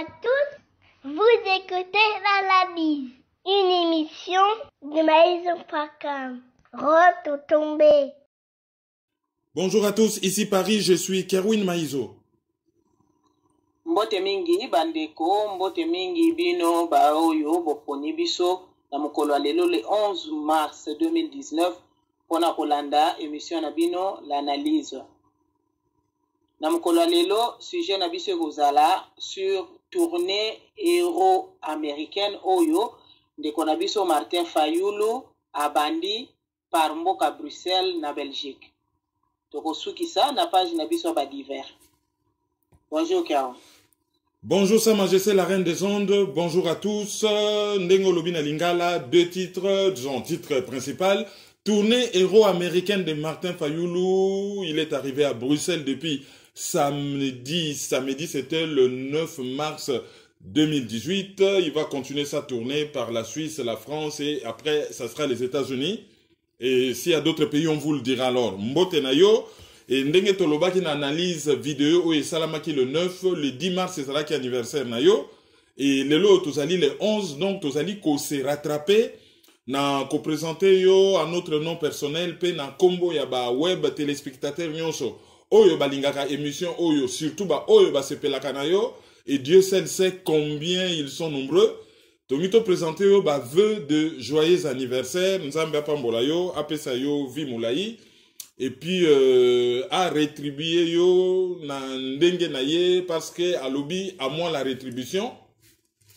à tous, vous écoutez l'analyse, une émission de Maïso Pakam. Tombé. Bonjour à tous, ici Paris, je suis Kerwin Maïzo. Mbote mingi bandeko, mbote mingi bino ba oyo boponi biso na mokolo lelo le 11 mars 2019 pona kolanda émission na bino l'analyse. Na mokolo lelo sujet na biso kozala sur tournée héros américaine oyo ndeko na biso Martin Fayulu abandi par mboka Bruxelles na Belgique. Tokosukisa na page na biso ba divers. Bonjour Kao. Bonjour Sa Majesté la Reine des Ondes, bonjour à tous. Ndengo Lobina Lingala, deux titres, disons titre principal. Tournée héros américaine de Martin Fayulu. Il est arrivé à Bruxelles depuis samedi c'était le 9 mars 2018. Il va continuer sa tournée par la Suisse, la France et après ça sera les États-Unis. Et s'il y a d'autres pays, on vous le dira alors. Mbote Nayo. Et ndenge tolobaki na analyse vidéo et salamaki le 9, le 10 mars c'est ça qui anniversaire na yo. Et lelo tozali le 11, donc tozali ko se rattraper na ko présenter yo à notre nom personnel pe na kombo ya ba web téléspectateurs nyonso. Oyo balingaka émission oyo surtout ba oyo ba sepelaka na yo et Dieu seul sait combien ils sont nombreux. Tomito présenter yo ba vœux de joyeux anniversaire, nzambe apambola yo, apesa yo vi moulayi. Et puis à rétribuer yo na ndenge na ye parce que à lobby à moi la rétribution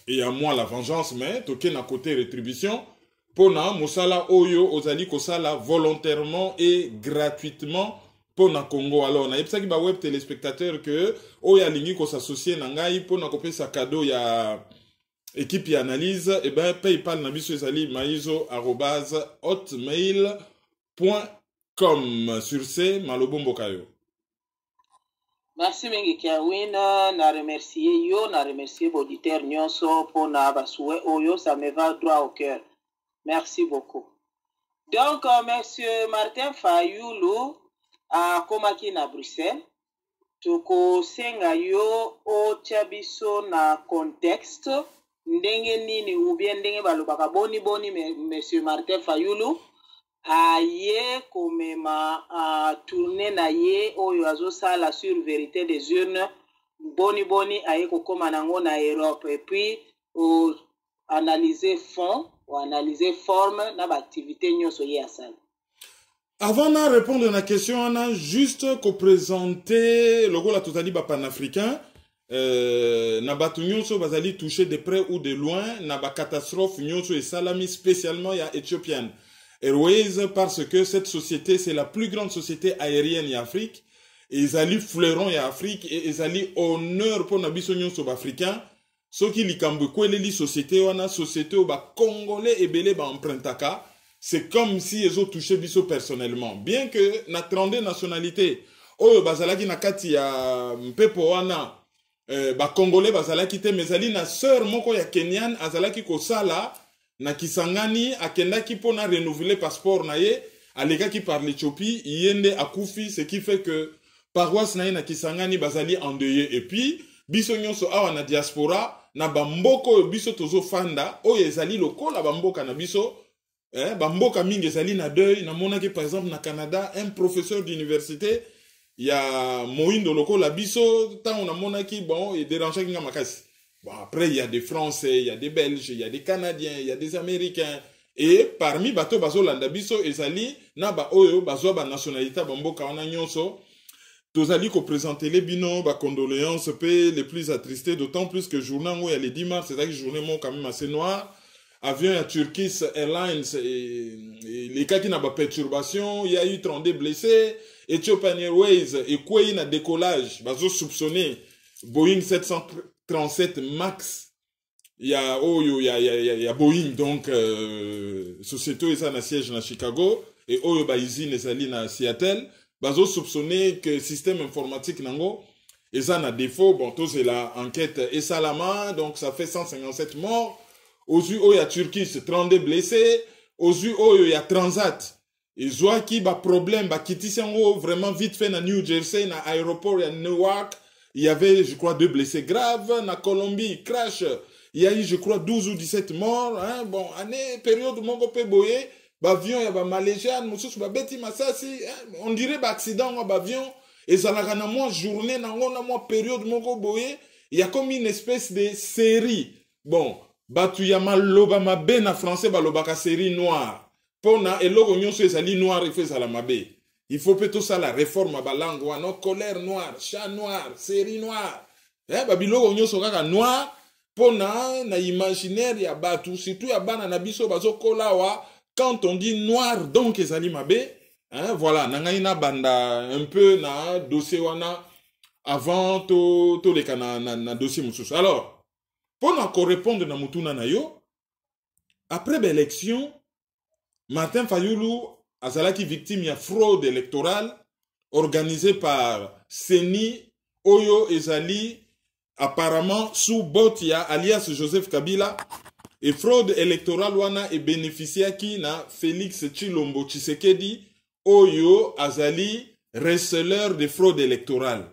et à moi la vengeance mais toke na côté rétribution pona mosala oyo ozali kosala volontairement et gratuitement pona Congo. Alors na yebisaki ba web téléspectateur que oyo alingi ko s'associer na ngai pona kopesa cadeau ya équipe ya analyse et ben PayPal na biso ezali maizo@hotmail.com. Comme sur ce, Malobombo Kayo. Merci mingi Kerwin, na remercier yo, na remercier auditeur nyonso pour na basoué oyo, ça me va droit au cœur. Merci beaucoup. Donc, monsieur Martin Fayulu a komaki na Bruxelles. Toko senga yo o tiabiso na contexte. Ndenge nini ou bien ndenge balobaka boni monsieur Martin Fayulu. Aye komema tourner na ye oyo azosala sur vérité des urnes boni aye kokoma nango na Europe et puis analyser fond ou analyser forme na ba activité nyonso ye asala. Avant de répondre à la question, on a juste ko présenter le rôle totali ba panafricain na batu nyonso bazali touché de près ou de loin na ba catastrophe nyonso et salami spécialement ya éthiopienne Airways parce que cette société c'est la plus grande société aérienne en Afrique et ils allaient fleuron en Afrique et ils allaient honneur pour nabiso nyonso africain ce qui likambo kwele li société wana société au ba congolais et belé ba empruntaka c'est comme si ils ont touché biso personnellement bien que na 32 nationalités oyo bazalaki na kati ya mpepo wana ba congolais bazalaki te mezali na sœur moko ya Kenyan azalaki kosala na Kisangani akendaki pona renouveler passeport na ye alekaki par l'Éthiopie yende akufi ce qui fait que paroisse na ye na Kisangani bazali endeuillé et puis biso nyonso awa na diaspora na bamboko biso tozo fanda oyo ezali lokola bamboka na biso bamboka mingi ezali na deuil na monaki par exemple na Canada un professeur d'université ya moindo lokola biso tango na monaki bon et dérangeaki nga makasi. Bon, après, il y a des Français, il y a des Belges, il y a des Canadiens, il y a des Américains. Et parmi bateau bazo landabiso, ezali, na ba oyo, bazo ba nationalité, bamboka wana nyonso, tozali ko présenter les bino, ba condoléances, les plus attristés, d'autant plus que journée où il y a les 10 mars, c'est là que journée quand même assez noir. Avion à Turkish Airlines, et les cas qui n'ont pas perturbation, il y a eu 32 blessés, Ethiopian Airways, et quoi il y a décollage, bazo soupçonné, Boeing 737 Max, il y a Boeing, donc, société est na siège na Chicago, et Oyo ba usine ezali na Seattle, bazo soupçonné que système informatique nango, eza na défaut, bon, tout c'est la enquête et salama, donc ça fait 157 morts, aux yeux Oyo ya Turquie, c'est 32 blessés, aux yeux Oyo ya Transat, et Zouaki ba problème, ba kitisi yango vraiment vite fait na New Jersey, na aéroport ya Newark, il y avait, je crois, 2 blessés graves. Na Colombie, crash, il y a eu, je crois, 12 ou 17 morts. Hein. Bon, année, période, mongo pe boye, avion, il y a Malaysia, moussous, beti masasi, on dirait accident, avion, et ça n'a moi journée, moi période, mongo boye, il y a comme une espèce de série. Bon, batu yama loba mabe na français, balobaka série noire. Pona, et logo nyonso ezali noir, il faut ça la mabe. Il faut plutôt ça la réforme à balangue, non, colère noire, chat noir, série noire. Babilogo nyonso kaka noir, pona, na imaginaire ya batu, surtout ya bana na biso bazo kolawa, quand on dit noir, donc ezali mabe, hein, voilà, nangaina banda un peu na dossier wana avant to leka na dossier mususu. Alors, pour encore répondre na mutuna na yo, après l'élection, Martin Fayulu azalaki victime ya fraude électorale organisée par Seni Oyo ezali apparemment sous Botia alias Joseph Kabila. Et fraude électorale wana e bénéficiaki na Félix Tshilombo Tshisekedi Oyo azali receleur de fraude électorale.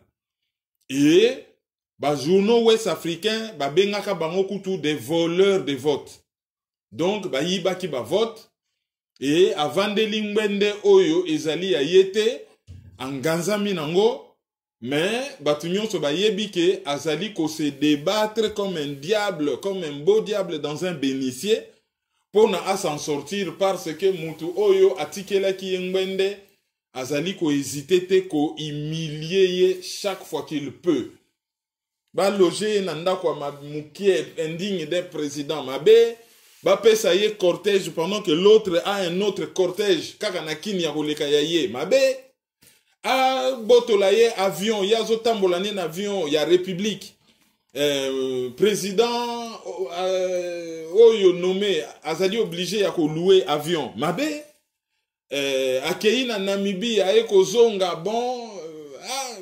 Et ba journaux ouest africains ba bengaka bango kutu des voleurs de vote. Donc ba yibaki ba vote et avant de lingwende Oyo ezali ayete anganzami nango. Mais Batunion se bayebike azali ko se débattre comme un diable, comme un beau diable dans un bénitier pour na s'en sortir parce que mutu oyo atikela ki ngwende azali ko hésiter te ko humilier chaque fois qu'il peut. Ba loger nanda kwa mukie indigne des présidents mabe ba pesa ye cortège pendant que l'autre a un autre cortège kaka na kini ya koleka yaye mabe. A Botolaye avion, ya zotambolane avion, ya République. Président Oyo nommé, azali obligé à louer avion. Mabe, akei na Namibie, aye ko zonga, bon,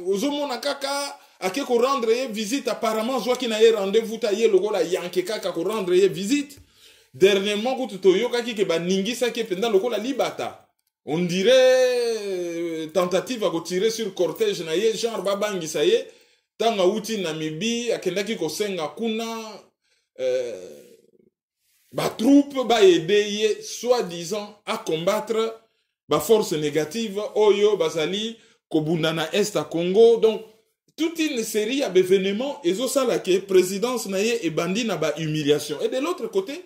ozomona kaka, ake ko rendre ye visite, apparemment, zwa ki na ye rendez-vous ta ye logo la yanke kaka ko rendre ye visite. Dernièrement, kututo yoka ki ke ba ningisa ke penda logo la libata. On dirait tentative à tirer sur cortège na ye genre babangi ça y est tanga uti Namibie akendaki ko senga kuna ba troupe ba aider ye soi-disant à combattre ba force négative oyo bazali kobunda na est à Congo. Donc toute une série d'événements ezo sala ke présidence na ye et bandi na ba humiliation. Et de l'autre côté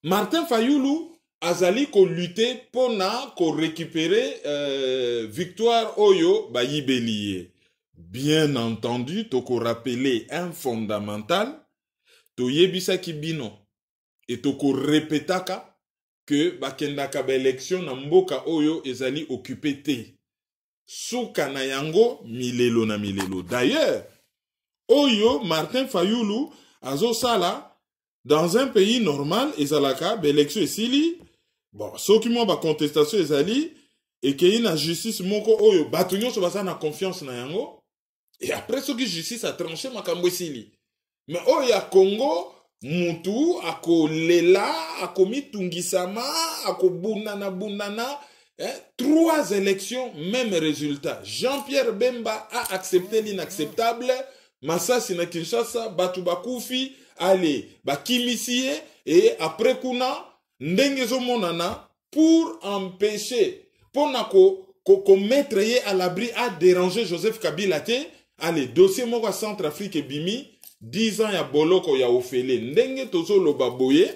Martin Fayulu azali ko lutter pour na ko récupérer victoire oyo ba yibeliye. Bien entendu, to ko rappeler un fondamental, to yebisa ki bino et to ko répétaka que ba kendaka ba élection na mboka oyo ezali occupé te. Suka na yango milelo na milelo. D'ailleurs, oyo Martin Fayulu azo sala dans un pays normal ezalaka ba élection esili. Bon, ce qui m'a ba contestation ezali et qu'il y a une justice moko oyo batunyo so basa na confiance na yango et après ce qui justice a tranché makambo esili. Mais oyo ya Congo mutu akolela akomitungisama akobunana 3 élections même résultat. Jean-Pierre Bemba a accepté l'inacceptable. Masasi na Kinshasa batu bakufi allez bakimisie et après kuna ndengezo monana pour empêcher pour mettre à l'abri à déranger Joseph Kabila te allez dossier moko Centrafrique et Bimi 10 ans ya boloko ya ofele ndenge tozo loba boye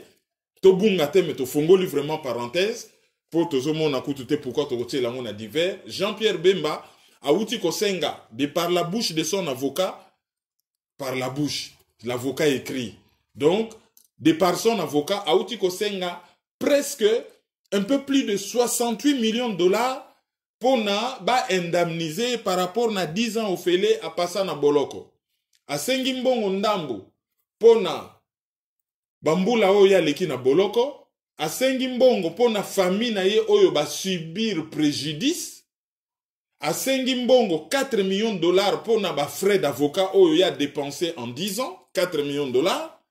to bunga te mais to fongoli vraiment parenthèse pour tozo mona kutute pourquoi to kotie la mona divers. Jean-Pierre Bemba a outi kosenga de par la bouche de son avocat, par la bouche l'avocat écrit donc de par son avocat a outi kosenga presque un peu plus de 68 millions de dollars pour na ba indemniser par rapport na 10 ans au fele à passer na boloko. A sengi mbongo ndambu pour na bambula oya leki na boloko. A sengi mbongo pour na famille na ye oyo ba subir préjudice. A sengi mbongo 4 millions de dollars pour na ba frais d'avocat oyo ya dépensé en 10 ans. 4 millions de dollars.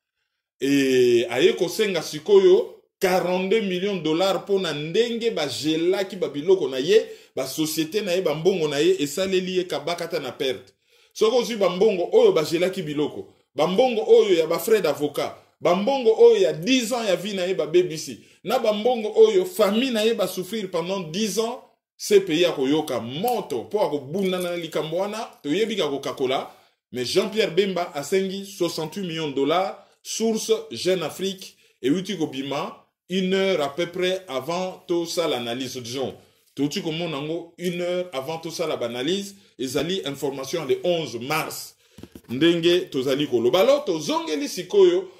Et aye kosenga sikoyo 42 millions de dollars pour na ndenge ba gelaki ba biloko na ye ba société na ye ba mbongo na ye esaleli ye kabakata na perte. Soko aussi bambongo oyo bajelaki biloko. Bambongo oyo ya ba frais d'avocat. Bambongo oyo ya 10 ans ya vie na ye ba BBC. Na bambongo oyo famille na ye ba souffrir pendant 10 ans. Ce pays a koyoka moto po akobunda na likambo wana toyebika kokakola. Mais Jean-Pierre Bemba a sengi 68 millions de dollars. Source Jeune Afrique et Uti Kobima. 1 heure à peu près avant tout ça l'analyse. Disons, tout comme mon 1 heure avant tout ça l'analyse. Ezali information le 11 mars. Ndenge tozali kolobalo tozongeli sikoyo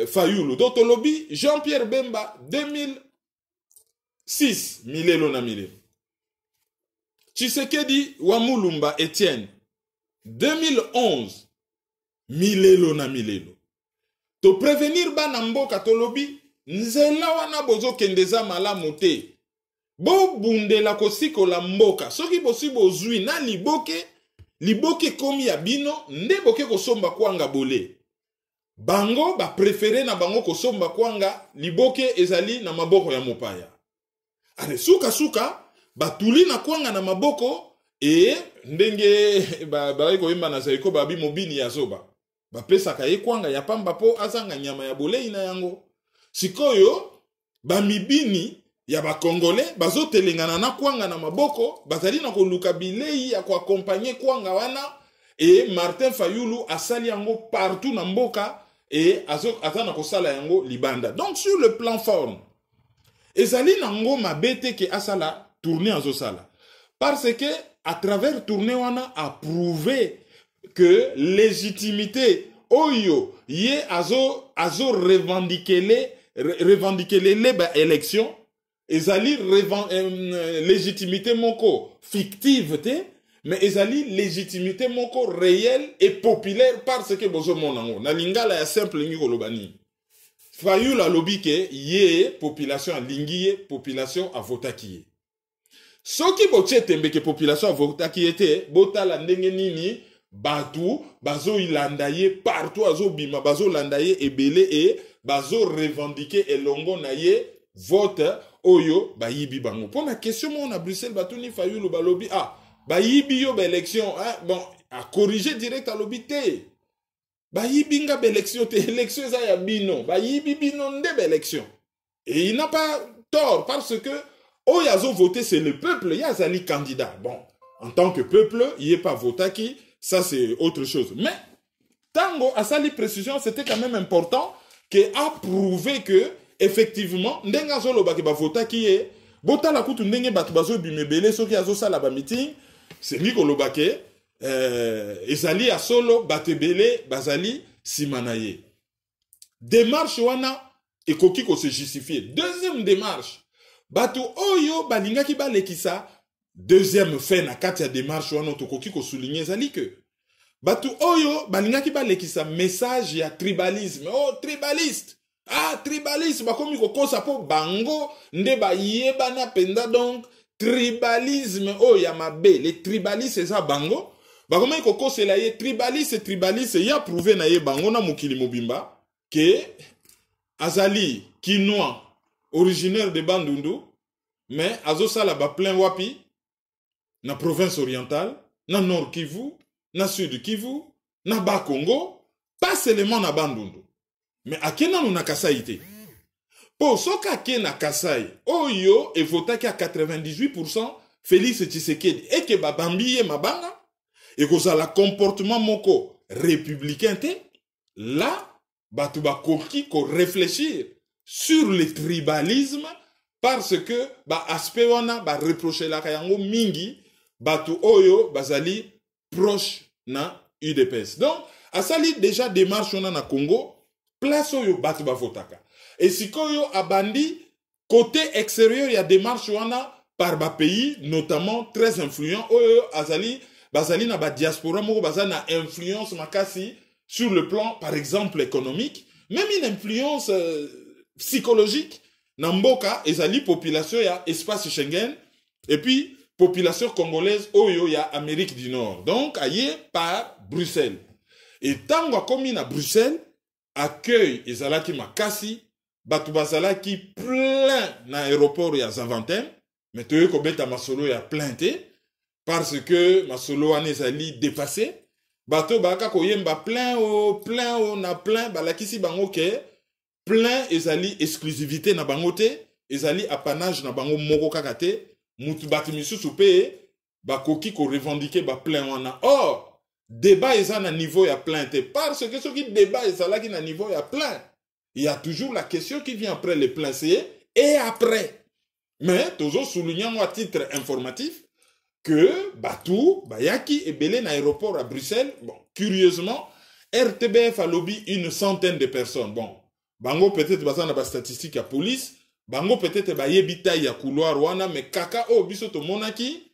Fayulu doto lobby Jean-Pierre Bemba 2006 milelo na milelo. Tshisekedi Wamulumba Etienne 2011 milelo na milelo. To prévenir bana mboka to lobby nzela wana bozo kendeza malamu te. Bo bundela kosiko la mboka soki possible zui na liboke komi ya bino nde boke kosomba kwanga bole. Bango ba préféré na bango kosomba kwanga liboke ezali na maboko ya mopaya. Ale suka batuli na kwanga na maboko ndenge ba ko yemba na zaiko babi mobini ya zoba. Ba pesa ka kwanga ya pamba po azanga nyama ya bole ina yango. Sikoyo ba mibini ya ba Congolais bazo telengana na kwanga na maboko bazali na koluka bilei ya accompagner kwanga wana Martin Fayulu asali yango partout na mboka azana kosala yango libanda. Donc sur le plan forme ezali nango mabete ke asala tourner azo sala parce que à travers tourner wana a prouvé que légitimité oyo ye azo revendiquer les élections ezali légitimité moko fictive te mais ezali légitimité moko réelle et populaire parce que bozo monango na lingala ya simple ngi kolobani Fayulu lobi ke ye population a lingiye population a votaki soki botie tembe ke population a votaki ete botala ndenge nini batu bazo ilandaye partout azo bima bazo landaye ebele et bazo revendiquer elongo na ye vote oyo bayibi bango. Pour la question mon à Bruxelles batuni Fayulu balobi bayibi yo ba élection bon a corriger direct à l'obité. Bayibi nga ba élection te élection za ya bino bayibi bino nde ba élection. Et il n'a pas tort parce que oyazo voté c'est le peuple yazali candidat. Bon, en tant que peuple, il est pas voté qui ça c'est autre chose. Mais tango a sali précision c'était quand même important que a prouvé que effectivement ndenga zolo ba ke ba vota ki e bota la kutu ndenge batu bazo bimebele soki azo sala ba meeting c'est ni kolobake ezali a solo batebele bazali simanaye démarche wana ekoki ko se justifier. Deuxième démarche batu oyo balingaki balekisa deuxième fait na kati ya démarche wana tokoki ko souligner ezali que batu oyo balingaki balekisa message ya tribalisme tribaliste tribalisme bakomi kokosa po bango nde bayebana penda donc tribalisme ya mabe les tribalistes eza bango bakomi kokosela ye tribaliste ya prouvé na ye bango na mokili mobimba que azali kinois originaire de Bandundu mais azosala ba plein wapi na province orientale na nord Kivu na sud Kivu na ba Congo pas seulement na Bandundu mais akena na Kasai te. Pour soka kena Kasai, oyo e votaki à 98% Félix Tshisekedi et que babambiye mabanga et que ça la comportement moko républicain te là batu ba koki ko réfléchir sur le tribalisme parce que ba aspect wana ba reprocher la kayango mingi batu oyo bazali proche na UDPS. Donc asali déjà démarche on na Congo place oyo batu ba votaka. Et si koyo abandi côté extérieur il y a démarche wana par ba pays notamment très influent oyo azali bazali na ba diaspora moko bazali na influence makasi sur le plan par exemple économique, même une influence psychologique na mboka ezali population ya espace Schengen et puis population congolaise oyo ya Amérique du Nord. Donc aye par Bruxelles. Et tango komi na Bruxelles accueil ezalaki makasi batu bazalaki plein na aéroport ya Zaventem mais toye ko beta masolo ya plein te parce que masolo ane ezali dépassé bato baka koyemba plein na plein balakisi bango ke plein ezali exclusivité na bango te, ezali apanage na bango moko kaka te, mutu batu misusu pe bakoki ko revendiquer ba plein wana. Or débat eza na niveau ya plein te, parce que ce qui débat ezalaki na niveau ya plein, il y a toujours la question qui vient après le plein et après. Mais toujours soulignant à titre informatif que Batou, Bayaki et Belé na aéroport à Bruxelles, bon, curieusement, RTBF a lobby une centaine de personnes. Bon, bango peut-être basé na ba statistique à police, bango peut-être ba yebita ya couloir wana, mais kaka o biso to monaki,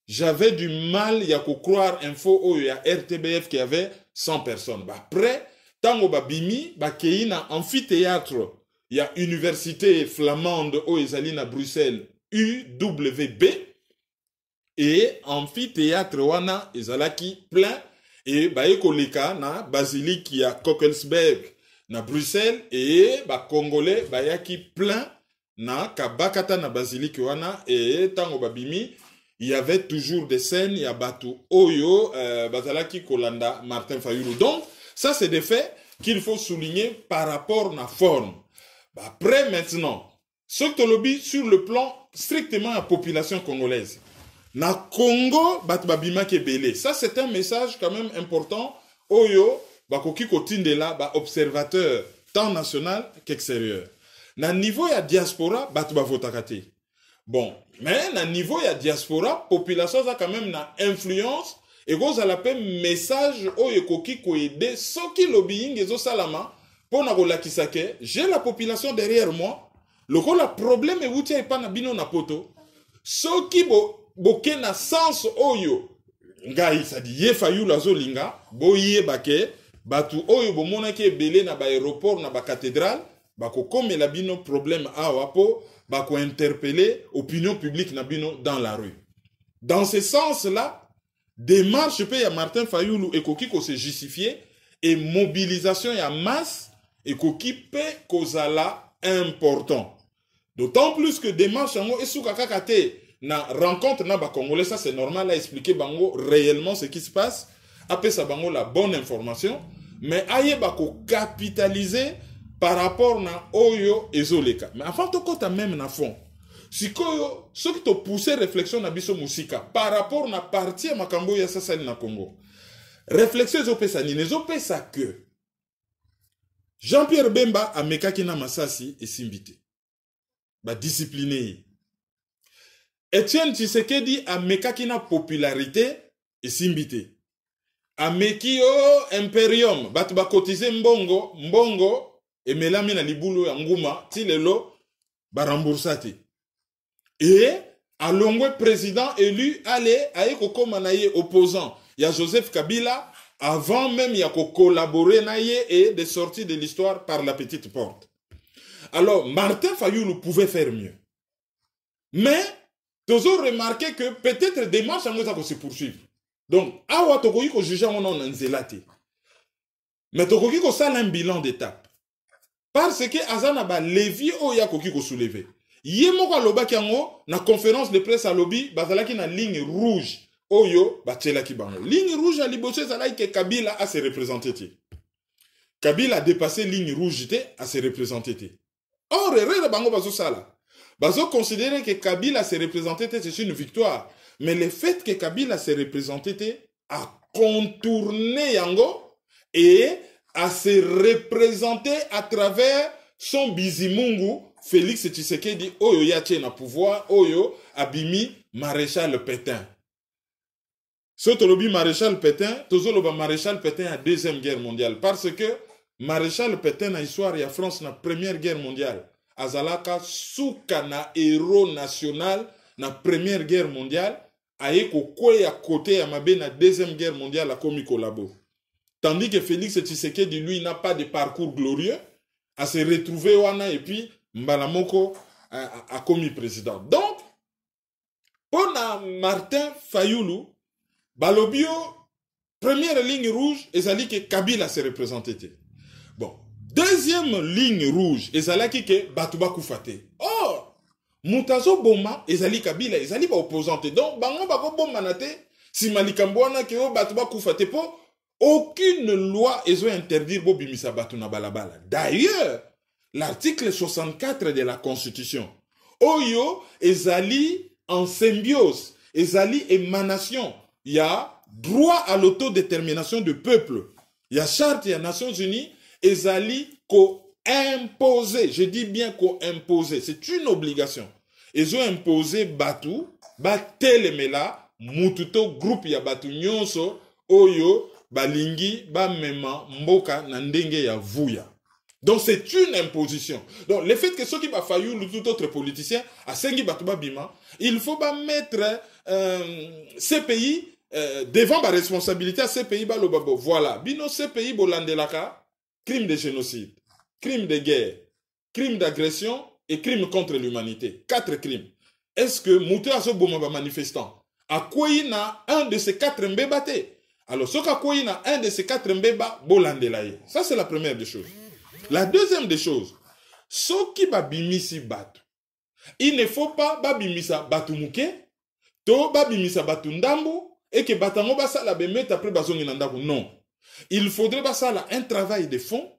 j'avais du mal ya ko croire info o ya RTBF qui avait 100 personnes. Bah après, tango ba bimi, ba kei na amphithéâtre, il y a université flamande o ezali na Bruxelles, UWB, et amphithéâtre wana ezalaki plein, et ba ekoleka na basilique ya Kokkelsberg na Bruxelles, et ba congolais ba yaki plein na kabakata na basilique wana, et tango ba bimi, il y avait toujours des scènes, il y a Batou Oyo, Bazalaki Kolanda, Martin Fayulu. Donc, ça c'est des faits qu'il faut souligner par rapport à la forme. Après maintenant, ce que lobby sur le plan strictement à la population congolaise. Na Congo, Batbabima Kebele. Ça c'est un message quand même important. Oyo, Bakoki Kotindela, ba observateur tant national qu'extérieur. Na niveau ya diaspora, Batba Votakate. Bon, mais na niveau ya diaspora, population a quand même na influence et vous allez appeler message au ekoki ko aider ceux qui lobbying ezo salama pour na kolakisake, j'ai la population derrière moi. Le problème est wutia pas na bino na poto. Ceux qui boke na sens oyo ngai ça dit ye fayu la zolinga boye bake batu oyo bomona ke belé na ba aéroport na ba cathédrale bako comme la bino problème a wapo bako interpeller opinion publique na bino dans la rue. Dans ce sens-là, démarche pe ya Martin Fayulu ekoki ko se justifier et mobilisation ya masse ekoki pe kozala important. D'autant plus que démarche yango esuka kakate na rencontre na ba congolais, ça c'est normal à expliquer bango réellement ce qui se passe, après ça bango la bonne information, mais aye bako capitaliser par rapport na oyo ezoleka. Mais avant to kota même na fond. Sikoyo, ce qui te poussé réflexion na biso musika par rapport na partie à makambo ya sasali na Congo. Réflexion ezopesa nini, ezopesa que Jean-Pierre Bemba a mekaki na Masasi et Simbite. Ba discipliné. Etienne Tshisekedi a mekaki na popularité et Simbite. A meki o imperium, bat ba cotiser mbongo et melami na libulu ya nguma ti lelo ba remboursate. Et à l'ongwe président élu allez aye kokoma na ye opposant ya Joseph Kabila avant même ya ko collaborer na ye et de sortir de l'histoire par la petite porte. Alors Martin Fayulu pouvait faire mieux. Mais toujours remarqué que peut-être des marches en se poursuivre. Donc awa tokoki ko juger on en nzelate. Mais tokoki ko sala un bilan d'étape. Parce que azana ba levier oya koki ko soulever. Yemo ko lobaki yango na conférence de presse à lobby bazalaki na ligne rouge oyo batelaki bango. Ligne rouge à liboche zalaki que Kabila a se représenter. Kabila a dépassé ligne rouge à se représenter. Or erreur bango bazo sala. Bazo considérer que Kabila se représenter c'est une victoire, mais le fait que Kabila se représenter a contourné yango et à se représenter à travers son bizimungu Félix Tshisekedi oyo yache na pouvoir oyo abimi Maréchal Pétain. Sotolobi Maréchal Pétain, tozoloba Maréchal Pétain à Deuxième Guerre mondiale parce que Maréchal Pétain na histoire ya France na Première Guerre mondiale. Azalaka suka na héros national na Première Guerre mondiale aye ko kwe à côté ya mabe na Deuxième Guerre mondiale a komi kolabo. Tandis que Félix Tshisekedi, lui, n'a pas de parcours glorieux, à se retrouver wana et puis Mbalamoko a commis président. Donc, pour Martin Fayulu, Balobio, première ligne rouge, ezali que Kabila se représentait. Bon, deuxième ligne rouge, ezali que Batouba Koufate. Or, Moutazo Boma, ezali Kabila, ezali ba opposante. Donc, bango bako bomba nate, si Malikambouana ke o Batouba Koufate po, aucune loi ezo interdire bo bimisa batu na balabala. D'ailleurs, l'article 64 de la Constitution, oyo ezali en symbiose, ezali émanation, il y a droit à l'autodétermination du peuple. Il y a charte des Nations Unies, ezali ko-imposer, je dis bien ko-imposer, c'est une obligation. Ils ont imposé batu, batelemela, mututo groupe ya batu nyonso, oyo, balingi, bamema, mboka, nandenge ya vuya. Donc c'est une imposition. Donc le fait que ceux qui va faillir tout autre politicien, à sengi batuba bima, il faut pas mettre ces pays devant la responsabilité à ces pays balobabo. Voilà. Bino ces pays bolandelaka, crime de génocide, crime de guerre, crime d'agression et crime contre l'humanité. 4 crimes. Est-ce que Mouté Azoboma manifestant a quoi il a un de ces 4 mbébate? Alors, ce qu'a quoi il a un de ces 4 mbéba bolandelaye. Ça c'est la première des choses. La deuxième des choses, ce qui va bimisi batu, il ne faut pas babimisa batu mouke, to babimisa batu ndambo, et que batango basala bemet après bazongi nandaku. Non. Il faudrait basala un travail de fond,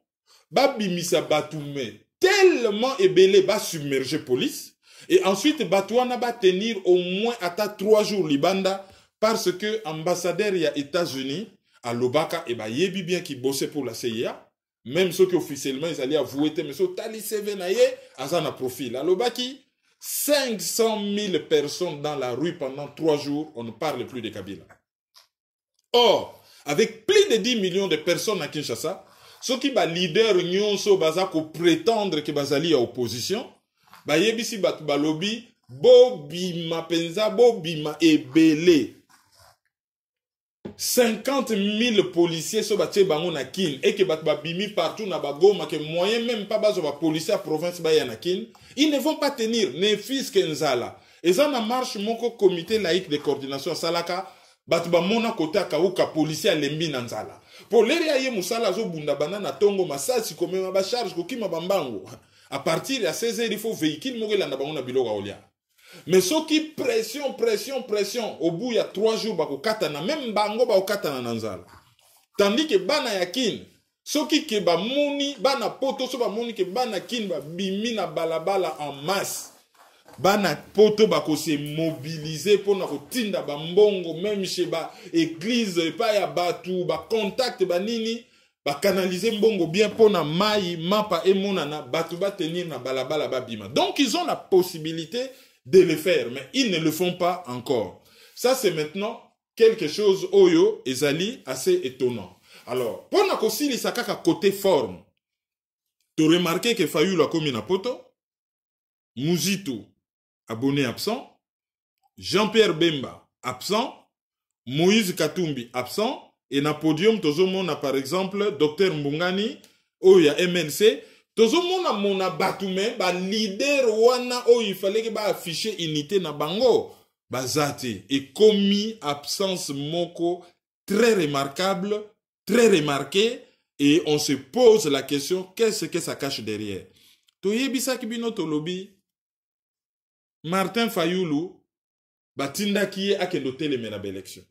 babimisa batu me tellement ébélé, ba submerger police, et ensuite batouana ba tenir au moins à 3 jours libanda, parce que ambassadeur ya États-Unis, à Lobaka, et ba yebi bien qui bossait pour la CIA, même ceux qui officiellement ils allaient avouer, mais ceux tali CV naye, azana profil. À Lobaki, 500 000 personnes dans la rue pendant 3 jours, on ne parle plus de Kabila. Or, avec plus de 10 millions de personnes à Kinshasa, ceux qui ba leader nyonso bazako prétendre que bazali à opposition, ba yebisi batu balobi, bobima penza, bobima ebele. 50 000 policiers sont battus bango na kin et que bat bimi partout na bagoma que moyen même pas bazo ba policier à province ba na kin, ils ne vont pas tenir ne fils que nzala. Et ça na marche moko comité laïque de coordination salaka bat ba mona kota kauka policier lembi na nzala. Pour les aye musala zo bunda banana tongo masasi comme ba charge ko kima bambango. À partir de 16h il faut véhicule moko la na bango na biloko olia. Mais ce qui pression, au bout il y a 3 jours, bako katana, même bango bako katana nanzala. Tandis que bana yakin, ce qui ke ba mouni, bana poto, so ba mouni ke bana kin ba bimi na balabala en masse. Bana poto bako se mobiliser pour na kotinda ba mbongo, même chez ba église, pa ya batu, ba contact ba nini, ba canaliser mbongo bien pour na mai, mapa et monana, batu ba tenir na balabala ba bima. Donc ils ont la possibilité de le faire, mais ils ne le font pas encore. Ça, c'est maintenant quelque chose, oyo, ezali, assez étonnant. Alors, pour na kosili sakaka côté forme, tu remarqué que Fayulu a commis na poto, Muzito, abonné absent, Jean-Pierre Bemba, absent, Moïse Katumbi, absent, et na podium, tozomona par exemple, Dr Mbungani, oya MNC, tozomona mona batume ba leader wana o il fallait que ba afficher unité na bango bazate et commis absence moko très remarquable, très remarqué et on se pose la question qu'est-ce que ça cache derrière. Toyebisa kibino tolobi Martin Fayulu batinda ki akendo teleme na élection.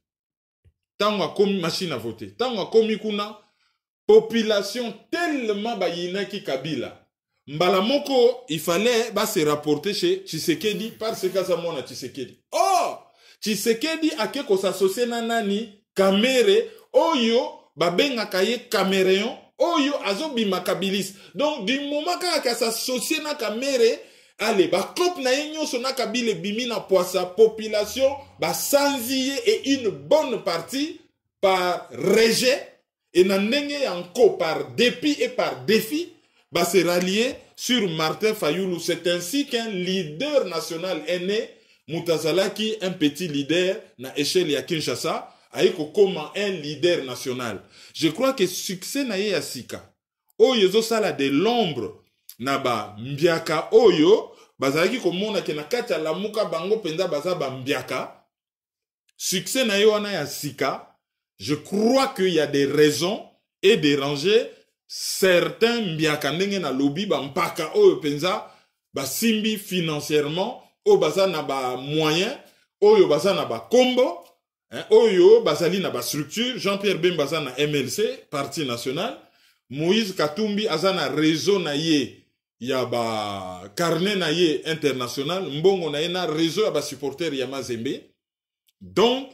Tango a commis machine à voter, tango a commis kuna population tellement bayina ki Kabila. Mbala moko, il fallait se rapporter chez Tshisekedi parce que ça mona Tshisekedi. Oh! Tshisekedi a keko s'associer na nani Kamere, oyo, babenga kaye Caméréon, oyo azobi makabilis. Donc, du moment ka s'associer na Kamere, allez, kop na yenyo so na Kabila bimi na poisa population, sanziye et une bonne partie par rejet. Et n'andenge encore par dépit et par défi, se rallier sur Martin Fayulu. C'est ainsi qu'un leader national est né, Mutazalaki, un petit leader, na échelle ya Kinshasa, aiko comme un leader national. Je crois que succès na ye ya sika. Oyo zo sala de l'ombre, na ba mbiaka oyo, bazalaki komona ke na kati ya lamuka bango penza baza ba mbiaka. Succès na ye wana ya sika. Je crois qu'il y a des raisons et déranger certains mbiakandenge na lobby ba mpaka oyo penza ba simbi financièrement o baza na ba moyen oyo baza na ba kombo Oyo, bazali na ba structure, Jean-Pierre Bemba aza na MLC, Parti National, Moïse Katumbi aza na réseau na ye, ya ba carnet na ye international, Mbongo na ye na réseau ya ba supporter ya Mazembe. Donc,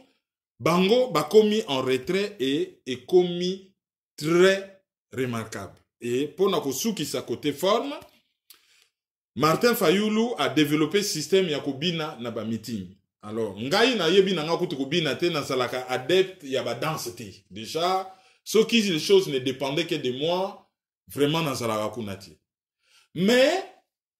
Bango ba commis en retrait et commis très remarquable. Et pour na kosuki sa côté forme, Martin Fayulu a développé système ya kobina na ba meeting. Alors, ngai na yebi na nga kutu kobina te na salaka adepte ya ba danse te. Déjà, ce qui les choses ne dépendaient que de moi, vraiment na salaka kunati. Mais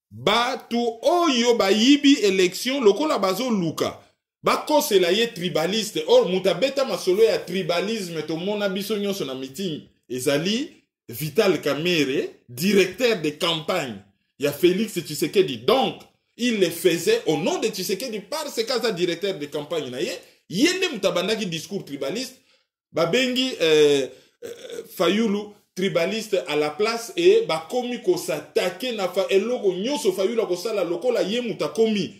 batu oyo ba yibi élection lokola bazo luka. Ba kosela ye tribaliste. Or mutabeta masolo ya tribalisme to mona biso nyonso na meeting ezali Vital Kamerhe, directeur de campagne. Il y a Félix Tshisekedi. Donc, il le faisait au nom de Tshisekedi parce que c'est directeur de campagne. Il y a des discours tribaliste. Babengi Fayulu tribaliste à la place et bakomi ko s'attaquer na fa eloko nyoso Fayulu ko sala lokola ye muta komi.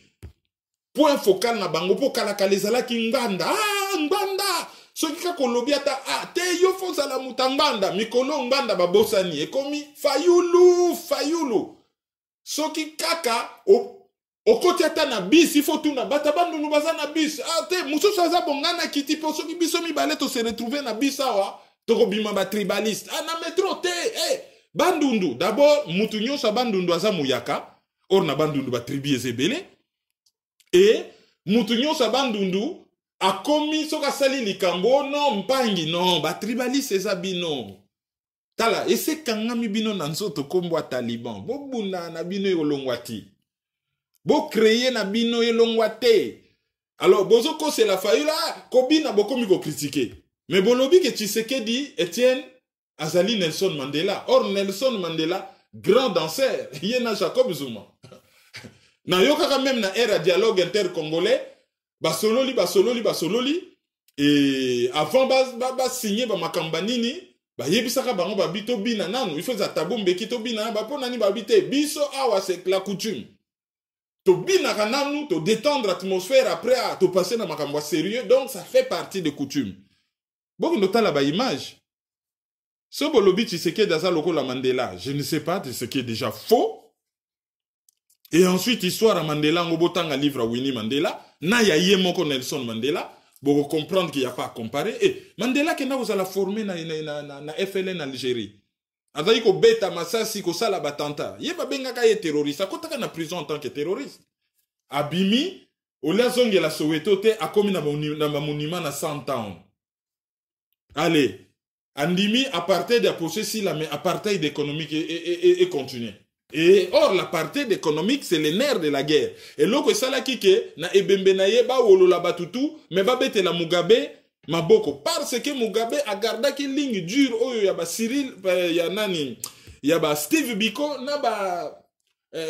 Point focal na bango po kalakalezala ki nganda. Ah, nganda! Soki ka kolobi ata te yo fonza la mutanganda mikolo nganda babosani ekomi Fayulu. Soki kaka okoti ata na bis il faut tout na bata bandunu baza na bis te mususu aza bongana kiti po soki biso mibale to se retrouver na bis awa toko bima ba tribaliste na metro te bandundu d'abord mutu nyonso bandundu aza muyaka or na bandundu ba tribu ezebele et mutu nyonso bandundu akomi soka sali likambo non mpangi non ba tribaliste eza bino tala ese kangami bino na nzoto kombwa taliban bo bunda na bino yolongwati bo créer na bino yolongwate alors bozo ko c'est la Fayulu kobina bokomi ko critiquer mais bolobi ke Tshisekedi Etienne azali Nelson Mandela or Nelson Mandela grand danseur yena Jacob Zuma na yokaka même na era dialogue intercongolais basololi et avant ba signer ba makambanini ba yebisaka bango ba bito bina nanu il faut za tabombe kito bina ba pona ni ba bité biso awa c'est la coutume to bina kananu to détendre l'atmosphère après à to passer na makambo sérieux donc ça fait partie des coutumes bon notala ba image so bolobi Tshisekedi daza lokola Mandela je ne sais pas ce qui est déjà faux. Et ensuite, histoire à Mandela, on a livre à Winnie Mandela, na ya ye moko Nelson Mandela, pour comprendre qu'il n'y a pas à comparer. Et Mandela, qui vous allez former na FLN Algérie. Azaï ko beta masasi ko sala batanta. Ye ba benga ka ye terroriste. Akota na prison en tant que terroriste. Abimi, au la zonge la Soweto te akomi na monument na 100 ans. Allez, andimi apartheid a posé si la mais apartheid économique et continué. Et or, l'apartheid économique, c'est le nerf de la guerre. Et l'autre, c'est là qui na ebembe na ye ba wolo la batutu, mais ba bete la Mugabe, maboko. Parce que Mugabe a gardé qui ligne dure, oh, y a ba Cyril, y a nani, y a ba Steve Biko, na ba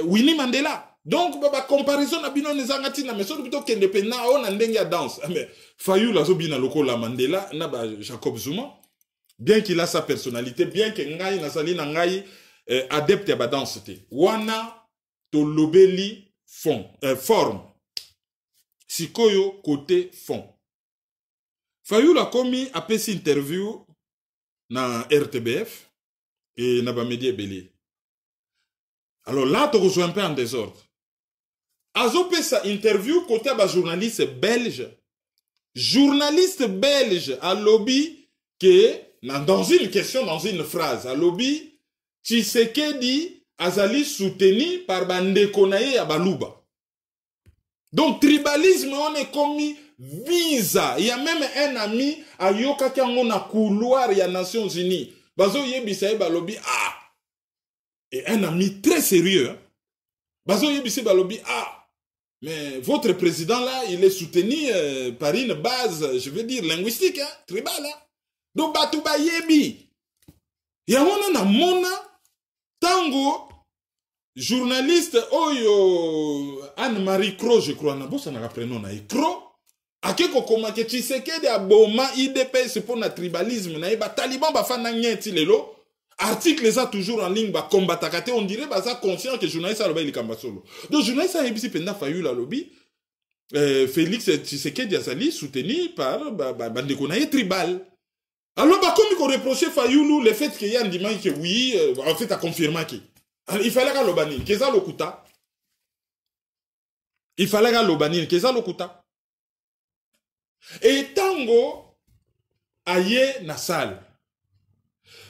Winnie Mandela. Donc, ba comparaison na bino nezangati na meso bito kende pe na on ndenge ya danse. Mais Fayulu la zobina loko la Mandela, na ba Jacob Zuma, bien qu'il a sa personnalité, bien que ngai na sali na ngai adepte ya badanse te wana to lobeli forme sikoyo côté fond. Fayulu a komi apesi interview na RTBF et na ba média belé. Alors là to rejoint un peu en désordre. Azo pesa interview côté ba journaliste belge à lobby que dans une question, dans une phrase à lobby Tshisekedi azali soutenu par bandeko na ye ya baluba. Donc tribalisme on est commis visa. Il y a même un ami à yoka ki ango na couloir ya Nations Unies. Bazo yebisa ye balobi et un ami très sérieux. Bazo yebisa balobi mais votre président là, il est soutenu par une base, je veux dire linguistique, tribale. Donc batu ba yebi. Ya wana na mona tango journaliste oyo Anne-Marie Cro, je crois na bossa na prénom na Cro akeko koma ke Tshisekedi aboma IDPS pour na tribalisme na ba taliban ba fana nyeti lelo article ça toujours en ligne ba combattre kate on dirait ba ça conscient que journaliste aloba il kamba solo. Donc journaliste a ebisi penda Fayulu alobi Félix Tshisekedi azali soutenu par bandeko na ye tribal. Alors comme qu'on reprochait Fayoulou le fait qu'il y a un dimanche que oui, en fait a confirmé qu'il fallait qu'à l'Obani, qu'est-ce que l'Okuta? Il fallait qu'à l'Obani, qu'est-ce que l'Okuta? Et tango aye na salle.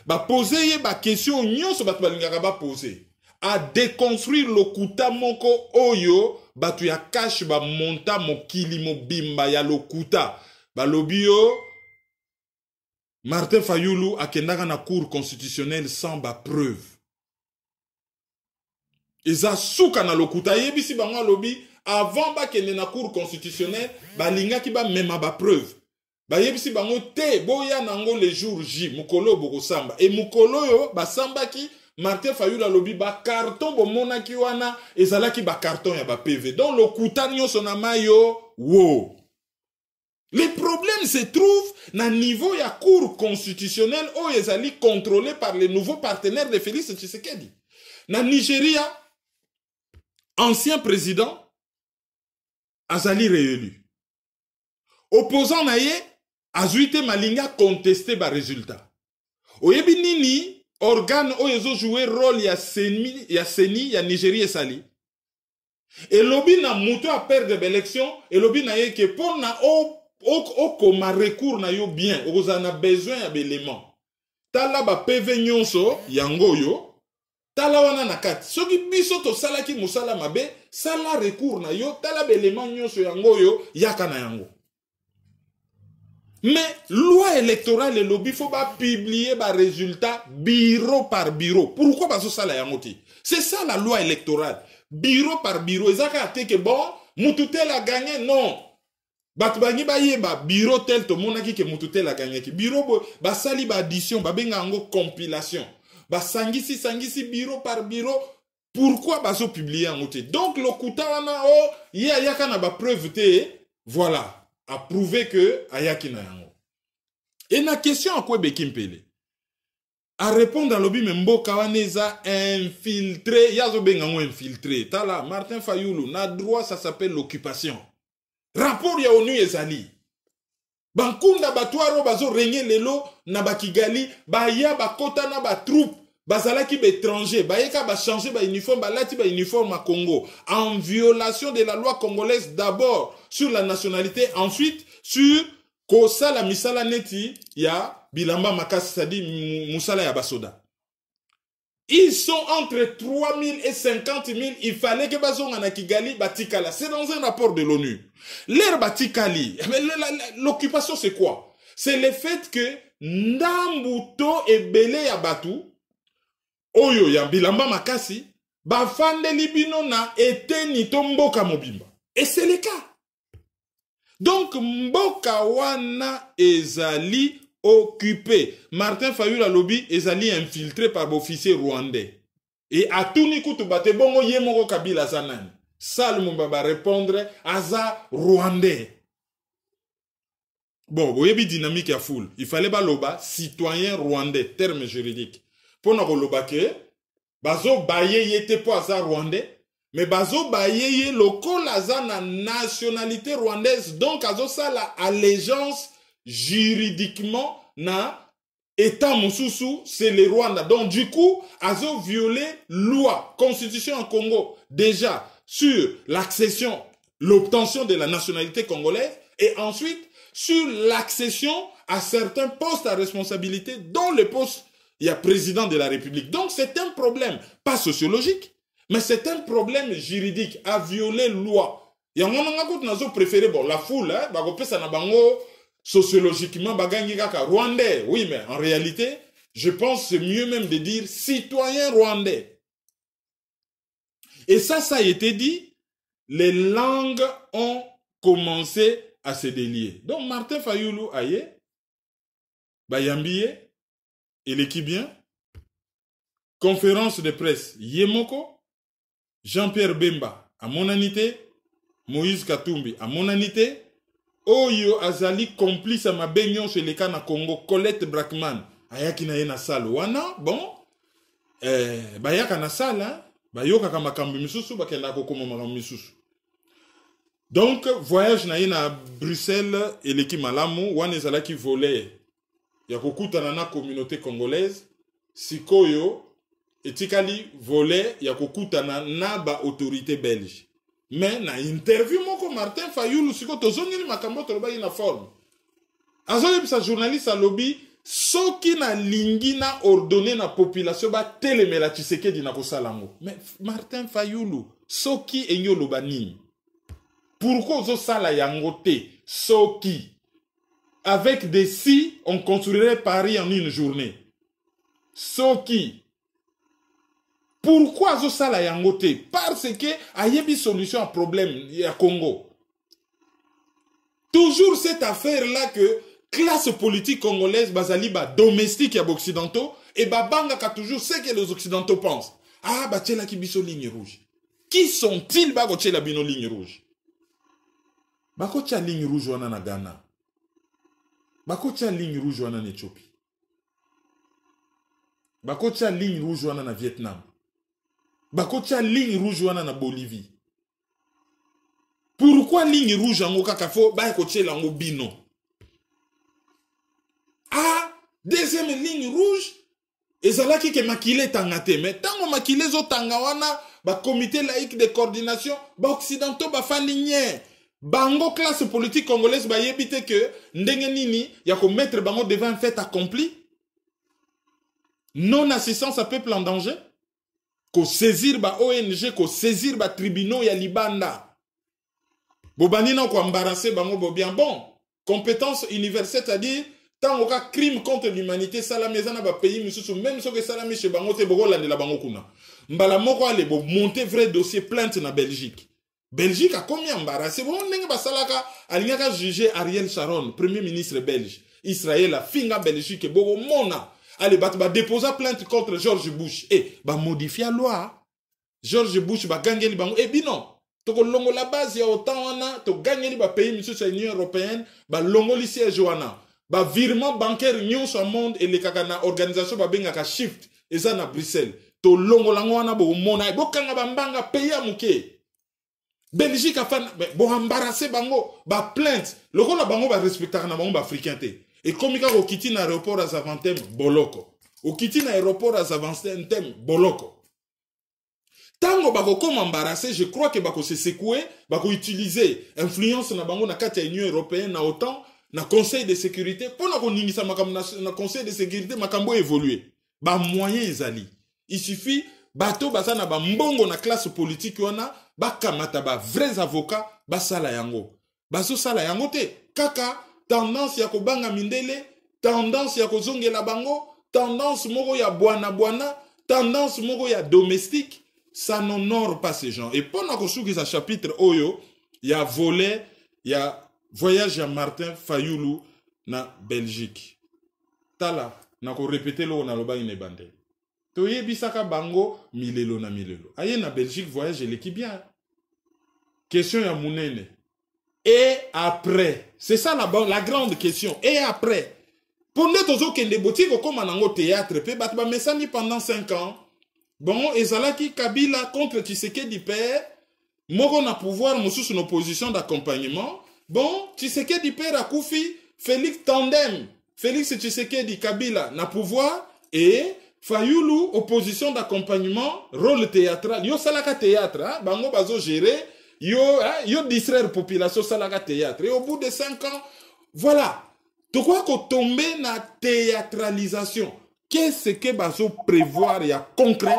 Ba poser ba question nyonso ba balingaka ba poser. À déconstruire l'Okuta moko oyo batu ya cash ba monta mokili mobimba ya l'Okuta. Ba lobio Martin Fayoulou akendaka na cour constitutionnelle sans ba preuve. Eza souka na l'Okuta yebisi bango lobi avant ba kende na cour constitutionnelle ba linga ki ba mema ba preuve. Ba yebisi bango te boya nango le jour J mukolo boko samba et mukolo yo ba samba ki Martin Fayoulou alobi ba carton bo monaki wana ezalaki ba carton ya ba PV. Donc l'Okuta nyonso na mayo wo. Les problèmes se trouvent na niveau ya cour constitutionnelle où ils allaient contrôlés par les nouveaux partenaires de Félix Tshisekedi. Na Nigeria, ancien président azali réélu. Opposant na ye azuite malinga contesté ba résultat. Oyebi nini organe où ils ont joué rôle ya seni ya Nigeria sali. Et lobi na muto a perdre l'élection et lobi na ye ke pour na okoma recours na yo bien ozana besoin ya belément tala ba PV nyonso yango yo tala wana na kati soki biso to salaki musala mabe sala recours na yo tala belément nyonso yango yo yaka na yango. Mais loi électorale et lobby faut pas publier ba résultat bureau par bureau. Pourquoi baso sala yango ti? C'est ça la loi électorale, bureau par bureau. Ezaka te que bon mututel a gagné non. Batbangi ba yeba bureau tel to monaki ke mututel a gagné ki bureau bo ba sali ba addition ba benga ngo compilation ba sangisi bureau par bureau. Pourquoi baso publier en outé? Donc l'Okuta wana o yaka na ba preuve te voilà a prouvé que ayaki na yango. Et na question à quoi Bekimpele a répondre à l'obi mboka waneza infiltré yazo benga ngo infiltré tala Martin Fayoulou na droit ça s'appelle l'occupation. Rapport ya ONU ezali. Bankunda batwaro bazo régner lelo na bakigali baya bakota na ba troupe bazalaki bétranger bayeka ba changer ba uniforme balati ba uniforme à Congo en violation de la loi congolaise d'abord sur la nationalité ensuite sur kosa la misala neti ya bilamba makasi sadi musala ya basoda. Ils sont entre 3 000 et 50 000. Il fallait que Bazonga na Kigali batikala. C'est dans un rapport de l'ONU. L'air batikali. L'occupation c'est quoi? C'est le fait que Ndambuto et Belé ya Batu, Oyo ya Bilamba Makasi, Bafande Libino na eteni to Mboka Mobimba. Et c'est le cas. Donc Mboka wana ezali occupé. Martin Fayoulou lobby ezali infiltré par l'officier rwandais. Et à tout nikutu bate bongo yemoko Kabila zanani. Salmumba va répondre aza rwandais. Bon, vous avez dynamique à foule. Il fallait pas loba citoyen rwandais, terme juridique. Pour na loba que bazo baye yete po aza rwandais, mais bazo baye loko aza na nationalité rwandaise, donc azo sa la allégeance juridiquement na État Moussousou, c'est le Rwanda. Donc du coup, azo violé loi, constitution en Congo, déjà sur l'accession, l'obtention de la nationalité congolaise, et ensuite sur l'accession à certains postes à responsabilité, dont le poste, il y a président de la République. Donc c'est un problème, pas sociologique, mais c'est un problème juridique, à violer loi. Il y a un préféré, bon, la foule, hein, sociologiquement, bagangi kaka rwandais. Oui, mais en réalité, je pense que c'est mieux même de dire citoyen rwandais. Et ça a été dit, les langues ont commencé à se délier. Donc, Martin Fayoulou aye, Bayambiye, et l'équipe bien, conférence de presse, Yemoko, Jean-Pierre Bemba, à Monanité, Moïse Katumbi, à Monanité, Oyo azali complice à ma baignon chez les cas na Congo, Colette Brackman, ayaki na yena salle wana, bon, bayaka na salle, hein, bayoka kama kambi misusu, bakenda kokoma makambi misusu. Donc, voyage na Bruxelles et l'équipe Malamu, wana ezalaki volet ya kokutana na communauté congolaise, sikoyo etikali volet ya kokutana na ba autorité belge. Mais na interview moko Martin Fayulu siko tozongeli makambo toloba ina forme. Azole sa journaliste a lobby soki na lingi na ordonné na population ba telemela Tshisekedi na kosalango. Mais Martin Fayulu soki enyo loba nini? Pourquoi ozo sala yango te soki avec des si on construirait Paris en une journée? Soki pourquoi ozo sala yango te? Parce que ayebi solution à problème ya Congo. Toujours cette affaire là que classe politique congolaise bazali ba domestique ya occidentaux et ba banga ka toujours ce que les occidentaux pensent. Ah ba tchela ki biso ligne rouge. Qui sont-ils ba ko tchela bino ligne rouge? Bakocha ligne rouge wana na Ghana. Bakocha ligne rouge wana na Éthiopie. Bakocha ligne rouge wana na Vietnam. Bakocha ligne rouge wana na Bolivie. Pourquoi ligne rouge en kaka fo ba kocha lango bino? Ah, deuxième ligne rouge ezalaki ke makile tangate mais tango makile zo tanga wana ba comité laïque de coordination ba occidentaux ba faninye. Bango classe politique congolaise ba yebite que ndenge nini ya ko mettre bango devant un fait accompli. Non assistance à peuple en danger. Ko saisir ba ONG, ko saisir ba tribunaux ya libanda. Bobani na ko embarrasser bango bo bien bon. Compétence universelle, c'est-à-dire tant au cas crime contre l'humanité sala mezana ba pays misusu même so que sala mi chez bango te bogo landela bango kuna. Mbala moko ale bo monter vrai dossier plainte na Belgique. Belgique a combien embarrassé? Bon, n'est pas salaka, a jugé Ariel Sharon, premier ministre belge. Israël a finga Belgique, bon, mona. Allez, bah, déposer plainte contre George Bush. Et, bah, modifier la loi. George Bush, bah, gagner les banques. Et bien non. Toko longo la base, ya autant wana, to gagner les pays, monsieur, c'est l'Union européenne, bah, longo lycée Joanna. Bah, virement bancaire, union sur monde, et les kakana, organisation, bah, benga ka shift, et ça, na Bruxelles. To longo lango wana, bo, mona, et bo, kanga, bambanga, pays à mouké. Belgique a fait bon embarrassé bango ba plainte le rôle bango ba respecter na bango ba africain té et comme il au kiti na aéroport à Zaventem boloko au kiti na aéroport à Zaventem boloko tango ba ko comme embarrassé je crois que ba ko se secouer ba ko utiliser influence na bango na kati ya Union européenne na autant na conseil de sécurité pour na ko ningisa makam na conseil de sécurité makambo évoluer ba moyen ezali il suffit bato bazana ba mbongo na classe politique wana bakamata ba vrais avocats basala yango baso sala yango te kaka tendance ya kobanga mindele tendance ya kozongela bango tendance moko ya bwana tendance moko ya domestique ça n'honore pas ces gens et pendant que sous ce chapitre oyo ya volet ya voyage ya Martin Fayulu na Belgique tala na ko répéter lo na loba ine bande Toye bisaka bango milelo na milelo. Aye na Belgique voyage l'équipe bien. Question ya munene. Et après, c'est ça la grande question. Et après, pour nous tous qui ne boutiques comme en théâtre, pe batba mesani pendant 5 ans. Bon, ezalaki Kabila contre Tshisekedi père. Moko na pouvoir mususu une opposition d'accompagnement. Bon, Tshisekedi père a koufi Félix tandem. Félix Tshisekedi Kabila na pouvoir et Fayulu, opposition d'accompagnement, rôle théâtral. Yo salaka théâtre, hein? Bango bazo gérer, yo distraire population salaka théâtre. Et au bout de 5 ans, voilà. De quoi qu'on tombe na théâtralisation? Qu'est-ce que bazo prévoir ya concret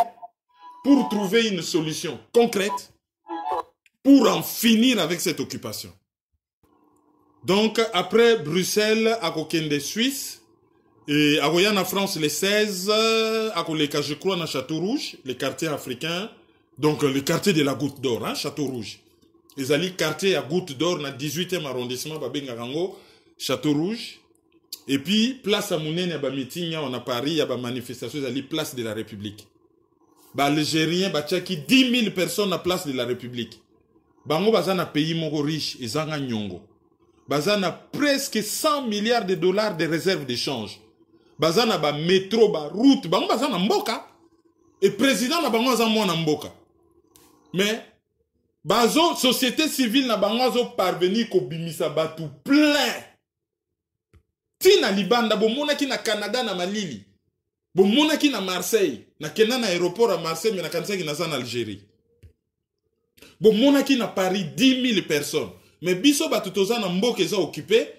pour trouver une solution concrète pour en finir avec cette occupation? Donc, après Bruxelles, à Kokende Suisse, et à en France, les 16, à Koleka, je crois, dans Château Rouge, les quartiers africains, donc le quartier de la Goutte d'Or, hein, Château Rouge. Les alliés quartier à Goutte d'Or, dans le 18e arrondissement, Babengarango, Château Rouge. Et puis, place à Mounene, il y a un meeting, on a Paris, il y a une manifestation, ils alliés place de la République. Algérien, qui 10 000 personnes à place de la République. Bango, bazana pays moko riche, ils ont nyongo. Bazana presque 100 milliards de dollars de réserves d'échange. Bazana ba métro, ba route, bango bazana mboka. Et président na bango azan mwana mboka. Mais, bazo société civile na bango azo parvenir ko bimisa batu plein. Tina libanda bomona ki na Canada na Malili. Bomona ki na Marseille, na kena na aéroport à Marseille mais na kanisa ki na en Algérie. Bomona ki na Paris 10 000 personnes. Mais biso batu toza na mboka eza occupé,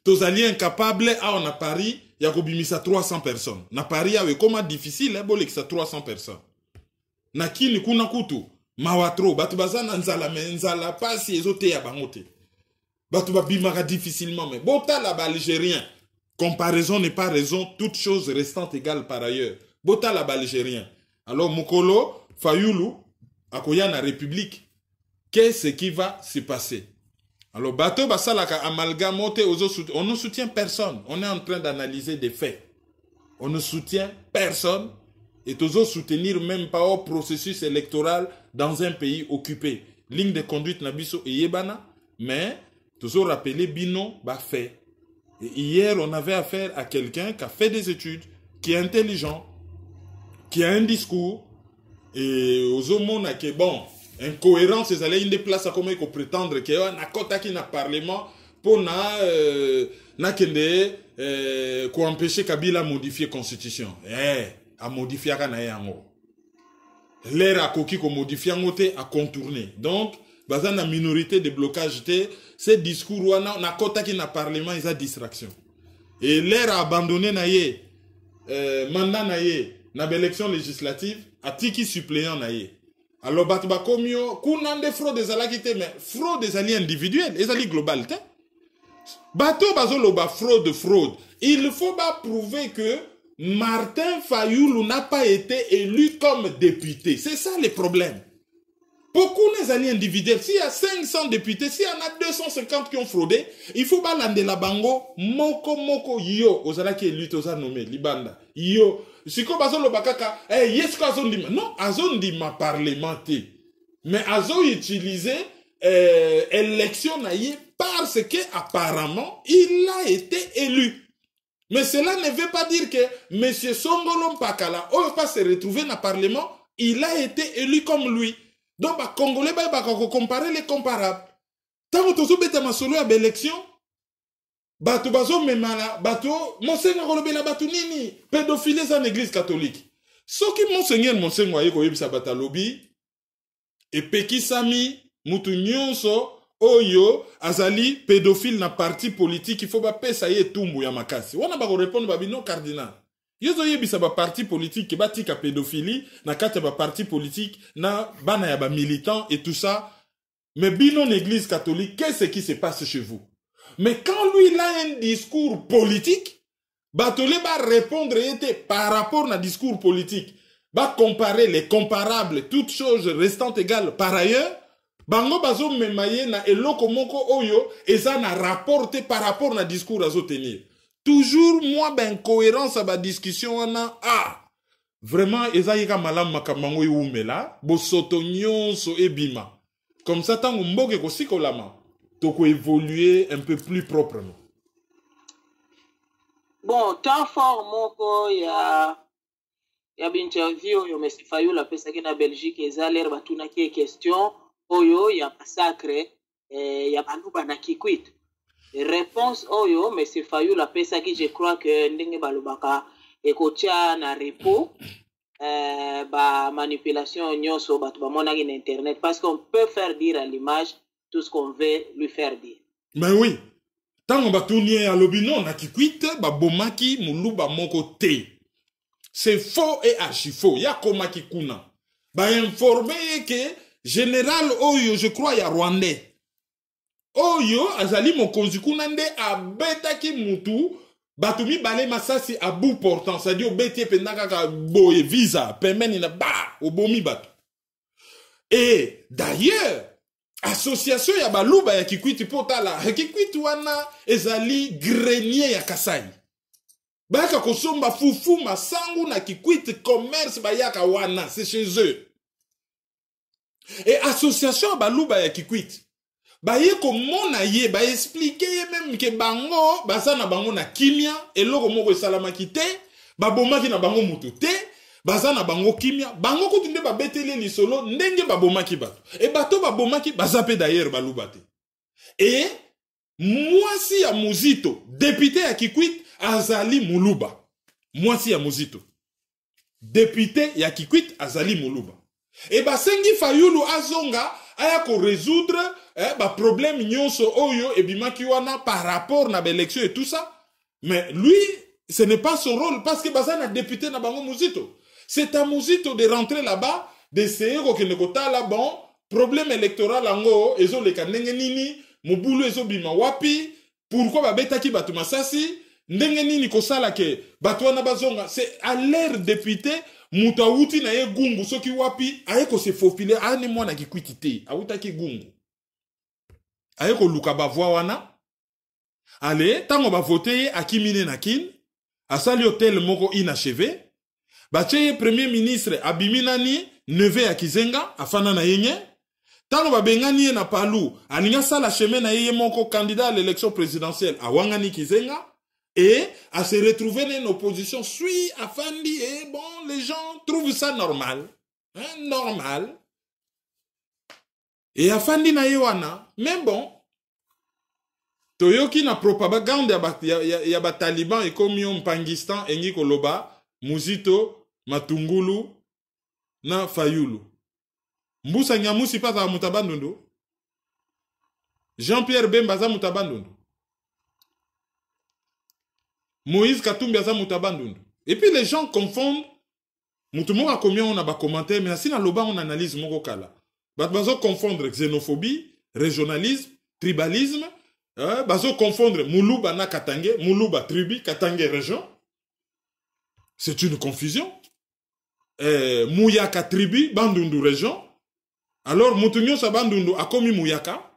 tozali incapable a na Paris ya ko bimisa 300 personnes. Na Paris awe comment difficile bolekisa 300 personnes. Na kini kuna kutu mawatro batu bazana nzala pasi ezote ya bangote. Batu babimaka difficilement mais bota la algérien. Comparaison n'est pas raison, toute chose restant égale par ailleurs. Bota la algérien. Alors Mokolo Fayulu akoya na République. Qu'est-ce qui va se passer? Alors bato basalaka amalgame on ne soutient personne. On est en train d'analyser des faits. On ne soutient personne. Et toujours soutenir même pas au processus électoral dans un pays occupé. Ligne de conduite nabiso et yebana, mais toujours rappeler bino ba fait. Et hier on avait affaire à quelqu'un qui a fait des études, qui est intelligent, qui a un discours et aux hommes qui bon incohérence ces allées une des places à comment il faut prétendre qu'il y a un quota qui n'a parlement pour na kende ko empêcher Kabila modifier constitution. A modifier na yango. L'air a koki ko modifier ngote a contourner. Donc, bazan na minorité de blocage te, ces discours wana na kota ki na parlement ils a distraction. Et l'air a abandonné na ye mandat na ye na élection législative a tiki suppléant na ye. Alors bat ba komio kunande fraude des alakite mais fraude des alliés individuels, les alliés global te. Bato bazolo ba fraude. Il faut pas prouver que Martin Fayulu n'a pas été élu comme député. C'est ça le problème. Beaucoup les alliés individuels, s'il y a 500 députés, s'il y en a 250 qui ont fraudé, il faut balander la bango, moko yo, ozala qui élu, oza nommé, libanda, yo. Si ko bazo lo bakaka, yes ko azon dima. Non, azon dima parlementer. Mais azon utiliser élection naïe parce que apparemment il a été élu. Mais cela ne veut pas dire que M. Songolo Mpakala, on ne peut pas se retrouver dans le Parlement, il a été élu comme lui. Donc, les Congolais, ils vont comparer les comparables. Tant que tu as solo à l'élection, bato bazo memala, bato, monseigneur Rolobela bato nini, pédophilie dans l'église catholique. Ce qui monseigneur aye koyebisa bata lobi, et peki sami, mutu nyonso, oyo azali pédophile na parti politique il faut ba pesa ye tumbu ya makasi wana ba répondre ba bino cardinal yezo yebisa ba parti politique ba tika pédophilie na kati ba parti politique na bana ya ba militants et tout ça mais bino l'église catholique qu'est-ce qui se passe chez vous? Mais quand lui il a un discours politique batolé ba répondre était par rapport na discours politique ba comparer les comparables toutes choses restantes égales par ailleurs. Bango bazo memaye na eloko moko oyo eza na rapporté par rapport na discours azo tenir. Toujours moi ben cohérence à ba discussion wana vraiment eza yika malam makamango yumela bo soto nyonso ebima. Comme ça tango mboke ko sikolama toko évoluer un peu plus proprement. Bon, temps fort moko ya interview yo Monsieur Fayulu la pesa na Belgique eza l'air batuna ki question oyo ya massacre ya baluba na Kikwit. Réponse oyo Monsieur Fayulu la pesa ki je crois que ndenge balubaka ekotia na repos ba manipulation nyonso batu ba mona na internet parce qu'on peut faire dire à l'image tout ce qu'on veut lui faire dire. Mais oui. Tant batunie ya lobino na Kikwit ba bomaki muluba moko te. C'est faux et archi faux. Ya komaki kuna. Ba informer que général Oyo, je crois, il y a Rwandais. Oyo, azali mokonzi kunande abetaki mutu, batumi bale masasi à bout portant, c'est-à-dire obeti pendaka boye visa, pemeni na ba, obomi batu. Et d'ailleurs, association ya baluba ya Kikwit potala, Kikwit wana ezali grenier ya Kasai. Baka kosomba fufu masangu na Kikwit commerce bayaka wana, c'est chez eux. Et association baluba ya Kikwit baye komona ye ba expliquer même que bango baza na bango na kimia eloko moko esalamaki te babomaki na bango mutu te baza na bango kimia bango kutunde ba beteli lisolo ndenge ba bomaki bato et bato ba bomaki bazape d'ailleurs baluba te et mwasi ya Muzito député ya Kikwit azali muluba mwasi ya Muzito député ya Kikwit azali muluba et basengi Fayulu azonga aya ko résoudre ba problème nyonso oyo ebimaki wana par rapport na élection et tout ça mais lui ce n'est pas son rôle parce que bazana député na bango Muzito. C'est à Muzito de rentrer là-bas, d'essayer de kota là bon, problème électoral ango, ezo le kanenge nini, mobulu ezo bima wapi, pourquoi ba betaki batu masasi, ndenge nini kosala ke batu wana bazonga, c'est à l'air député, mutawuti na ye gungu soki wapi, aye ko se faufiler, ane mwana ki kwitite, awutaki gungu. Aye ko luka ba voix wana, ale, tango ba vote akimine nakin, asali hotel moko inachevé, Bache premier ministre Abiminani neve ya Kizenga afana na yenye tano babengani na palu aninga sala chemin na yeye moko candidat à l'élection présidentielle a wangani Kizenga et à se retrouver dans une opposition suit afandi et bon les gens trouvent ça normal hein, normal et afandi na yewana mais bon toyoki na propagande ya ba taliban et comme yon Pangistan engi koloba Muzito Matungulu na Fayulu. Mbusa Nyamusi pata mutabandundu. Jean-Pierre Bemba za mutabandundu. Moïse Katumbi za mutabandundu. Et puis les gens confondent. Mutumo a combien on a ba commentaire mais si na loba on analyse moko kala. Bazo confondre xénophobie, régionalisme, tribalisme, bazo confondre Muluba na Katange, Muluba tribu, Katange région. C'est une confusion. Mouyaka tribu, Bandundu région. Alors, Moutounyo sa Bandundu a commis Mouyaka.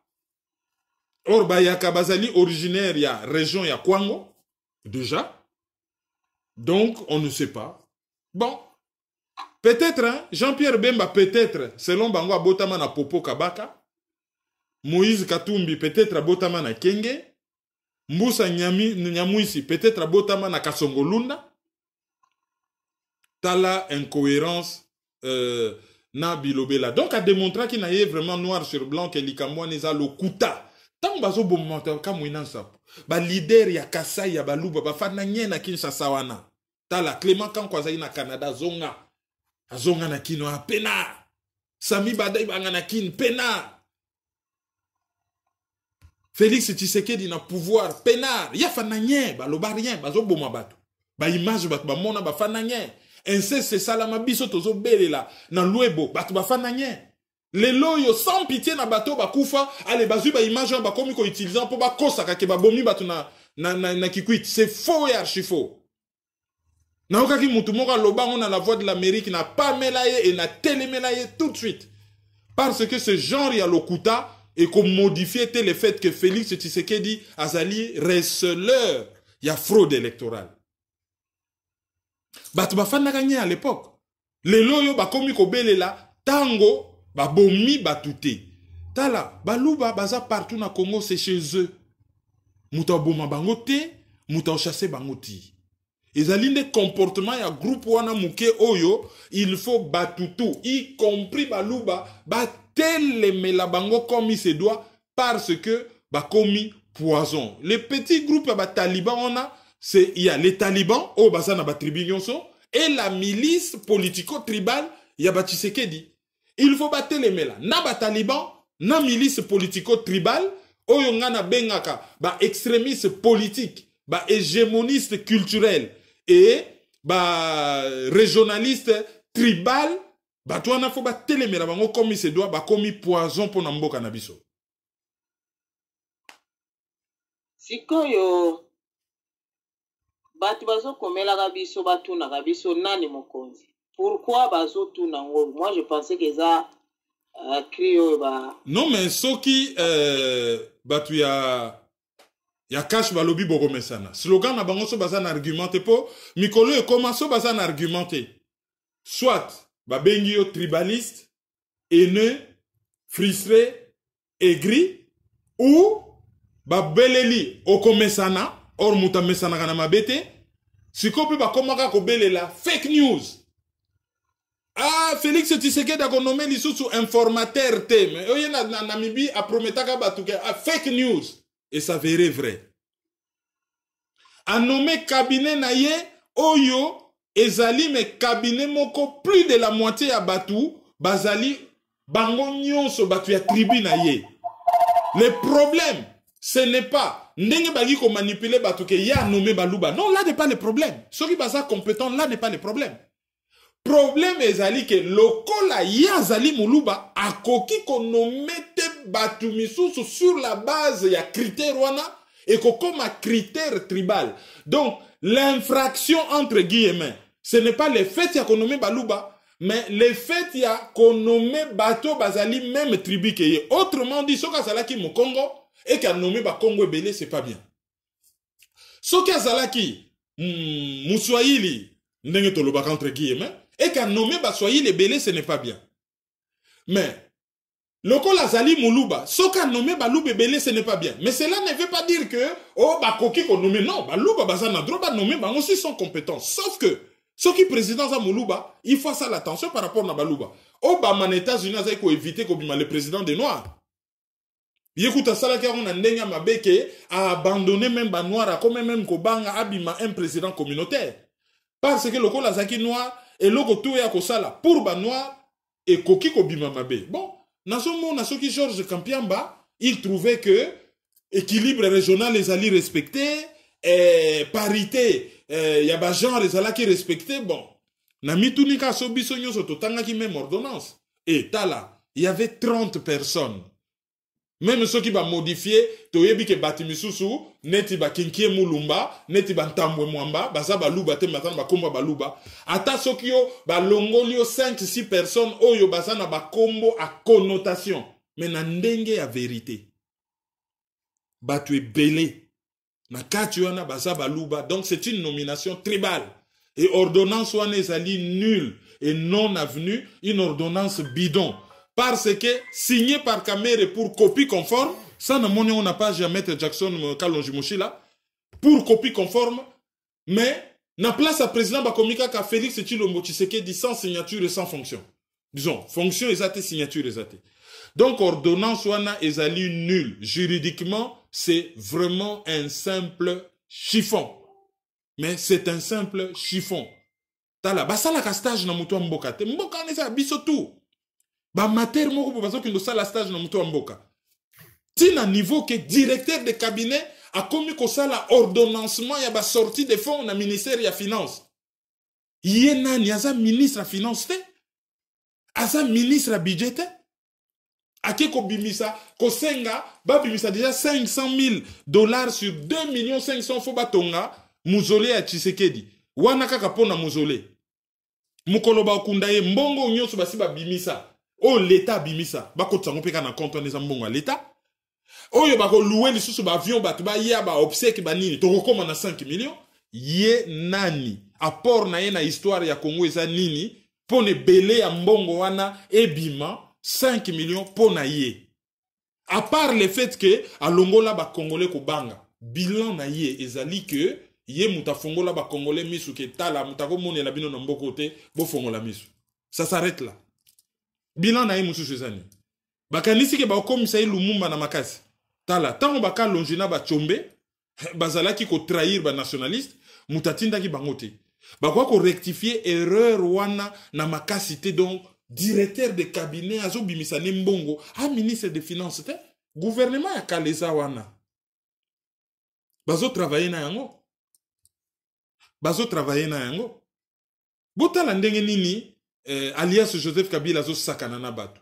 Or, Bayaka Bazali originaire, il y a région, il y a Kwango. Déjà. Donc, on ne sait pas. Bon. Peut-être, hein, Jean-Pierre Bemba, peut-être, selon Bango Abotama na Popo Kabaka. Moïse Katumbi, peut-être Abotama na Kenge. Mbusa Nyamuisi, peut-être Abotama na Kasongolunda. Tala incohérence na bilobela. Donc a démontré qu'il y a vraiment noir sur blanc que likamwa neza lokuta. Tant bazo bomata kamwina sap. Ba leader ya Kasai ya baluba ba fana nyena Kinshasa wana. Tala Clément Kankwaza na Canada zonga. Azonga na kino a pena. Sami Badai banga na kin pena. Félix Tshisekedi na pouvoir pena. Ya fana nye baloba rien bazo boma batu. Ba image batu ba mona ba fana nye. C'est salama biso tozo belela na luebo batu bafana nye les loyo sans pitié na bato bakufa ale bazu ba image ba komi ko utilisant pour ba kosaka ke ba bomi batu na Kikwit c'est faux et archi faux na okaki mutu moko loba on a la voix de l'Amérique n'a pas melaye et na télémelaye tout de suite parce que ce genre ya lokuta et qu'on modifie le fait que Félix Tshisekedi azali receleur ya fraude électorale. Batu bafana gagné à l'époque. Les loyo bakomi kobelela tango babomi batute. Tala baluba baza partout na Congo c'est chez eux. Muta boma bangote, muta chassé bangoti. Ezali des comportements ya groupe wana muke oyo, il faut batutu y compris baluba batelemela bango comme il se doit parce que bakomi poison. Les petits groupes ba talibans on a c'est il y a les talibans au basana ba tribu nyonso et la milice politico-tribale ya ba Tshisekedi. Il faut battre les mela na ba taliban na milice politico-tribale oyo ngana bengaka ba extrémiste politique, ba hégémoniste culturel et ba régionaliste tribal ba toi na faut battre les mela bango comme il se doit ba komi poison pour na mboka na biso. Sikoyo batu bazo komela biso batu na biso nani mokonzi. Pourquoi bazo tout nango? Moi je pensais que ça crio ba. Non mais soki batu ya cash balobi boko mesana. Slogan na bango so bazan argumenté po mikolo e commence bazan argumenté. Soit ba bengi yo tribaliste, haineux, frustré, aigri ou ba beleli okomesana or muta mesana kana mabete sikopi ba komaka ko belela fake news Félix Tshisekedi a nommé lisusu informateur te mais oye na Namibie a prometaka batuke a fake news et ça verrait vrai a nommé cabinet na ye oyo ezali me cabinet moko plus de la moitié ya batu bazali bango nyonso batu ya tribu na ye. Le problème ce n'est pas ndenge bagi ko manipuler batuke ya nommé baluba non là n'est pas le problème ceux qui baza compétent là n'est pas le problème. Problème ezali que lokola yazali muluba akoki konomete batu misusu sur la base ya critère wana et kokoma critère tribal. Donc l'infraction entre guillemets ce n'est pas le fait ya konomé baluba mais le fait ya konomé bato bazali même tribu que ye. Autrement dit soka zalaki mo Congo et ka nommé ba Congo ebele c'est pas bien. Soka zalaki Muswahili ndenge tolobaka entre guillemets et qu'à nommer Bassoyi les belés, ce n'est pas bien. Mais, loko la zali moulouba, so qu'à nommer Balouba belé, ce n'est pas bien. Mais cela ne veut pas dire que, oh, Bakoki qu'on nomme, non, Balouba bazana droba nommer, bah aussi sont compétents. Sauf que, ceux qui président za moulouba, il faut ça l'attention par rapport à Balouba. Oh, bah, man États-Unis, ça il faut éviter qu'on le président des Noirs. Yékouta sala ki on a ndenga mabeke a abandonné même ba noir, comme même Kobanga abima un président communautaire. Parce que loko la zaki noir, et logo tout ya kosala pour ba noir et koki ko bima mabe. Bon, naso ki Georges Kampiamba, il trouvait que équilibre régional les alliés respectés, parité, y a ba genre les alliés qui respectaient. Bon, na mitunika so biso nyoso totanga ki même ordonnance. Et tala, il y avait 30 personnes. Même ceux qui va modifier, toyebi ke batimisusu, neti ba kinkie mulumba, neti ba ntambwe mwamba, baza baluba te matana ba komba baluba. Ata sokyo ba longolio 5-6 personnes oyo baza na ba kombo a connotation. Mais na ndenge ya vérité. Batu ebele. Na kati wana baza baluba. Donc c'est une nomination tribale. Et ordonnance wana ezali nulle et non avenue, une ordonnance bidon. Parce que signé par Kamere pour copie conforme, ça on n'a pas jamais Maître Jackson Kalonji là, pour copie conforme, mais na place à président Bakomika ka Félix Tshilombo Tshisekedi sans signature et sans fonction. Disons, fonction exacte, signature exacte. Donc ordonnance wana ezali nul. Juridiquement, c'est vraiment un simple chiffon. Mais c'est un simple chiffon. Tala basala ka stage na mutu mboka te. Mboka neza biso tout. Ba mater moko po bazo kindo sala stage na mutu mboka. Tina niveau que directeur de cabinet a commis ko sala ordonnancement ya ba sortie de fonds na ministère ya finance. Yena ni aza ministre à finance te. Aza ministre à budget te. Ake ko bimisa ko senga ba bimisa déjà $500,000 sur 2,500,000 fo batonga muzole ya Tshisekedi. Wana kaka pona muzole. Mukolo ba kundaye mbongo nyoso basi ba bimisa. Oh l'État bimisa. Bako tsango peka na compte neza mbongo à l'État. Oyo bako louer lisusu ba avion batu ba ya ba obsèque ba nini. Toko koma na 5 millions. Ye nani. Apport na ye na histoire ya Congo eza nini. Pone belé ya mbongo wana ebima 5 millions pona ye. À part le fait que alongola ba Congolais ko banga. Bilan na ye ezali que ye muta fongola ba Congolais misu ke tala muta ko monela bino na mboko te bo fongola misu. Ça s'arrête là. Bilan na ye musu sezani. Bakanisi ke ba komisa Lumumba na makasi. Tala tango baka longina ba chombe bazalaki ko trahir ba nationaliste mutatinda ki bangote. Bakwa ko rectifier erreur wana na makasi te donc directeur de cabinet azo bimisa ne mbongo a ministre de finances te gouvernement ya kaleza wana. Bazo travailler na yango. Bazo travailler na yango. Botala ndenge nini alias Joseph Kabila zo sakana na batu.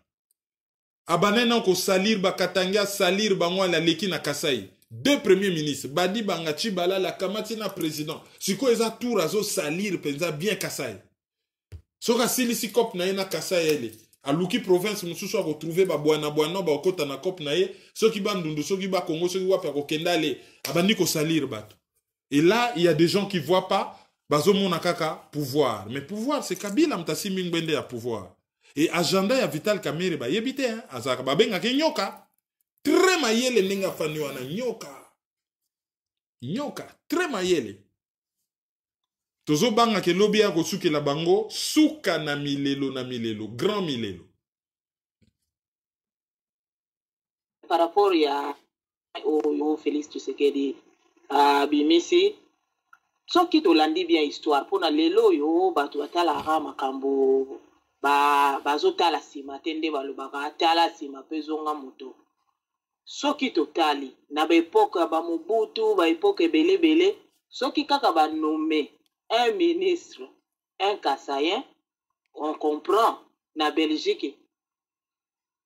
Abanena ko salir bakatanga salir bangwa la leki na Kasai. Deux premiers ministres, Badi Bangachi Bala la kamati na président. Siko eza tour azo salir penza bien Kasai. Soka silisi kop na ena Kasai ele. A Luki province mususu a retrouvé ba bwana ba okota na kop na ye. Soki ba ndundu, soki ba Congo, soki wa ko kendale. Abandi ko salir batu. Et là, il y a des gens qui voient pas bazo mona kaka pouvoir. Mais pouvoir c'est Kabila mtasi mingbende à pouvoir. Et agenda ya Vital Kamerhe ba yebite hein, azaka babenga ke nyoka. Très mayele ninga fanywana nyoka. Nyoka, très mayele. Tozo banga ke lobi ya kosuke la bango, suka na milelo, grand milelo. Par rapport au Félix Tshisekedi, Bimisi, so qui tolandi bien histoire, pour na lelo yo, batu atala makambo, bazotala sima, tende balobaka, atala sima, pezonga moto. So qui totali, na ba époque ba Mobutu, ba époque belé, so qui kaka ba nommé un ministre, un Kassayen, on comprend, na Belgique,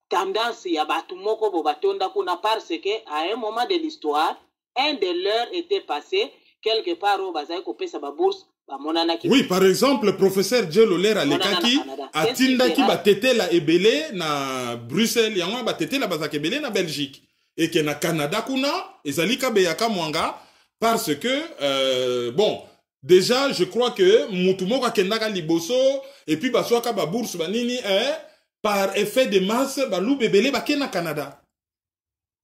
tendance ya batu moko bo batonda kuna parce que à un moment de l'histoire, un de leurs était passé quelque part au bazai ko pesa ba bourse ba monana ki. Oui, par exemple, le professeur Djeloler Alekaki atindaki batete la ebele na Bruxelles, yango batete la bazak ebele na Belgique et que na Canada kuna ezali ka beyaka mwanga parce que bon, déjà je crois que mutu moko akendaka liboso et puis baswaka ba bourse ba nini par effet de masse, balou bébélé na Canada.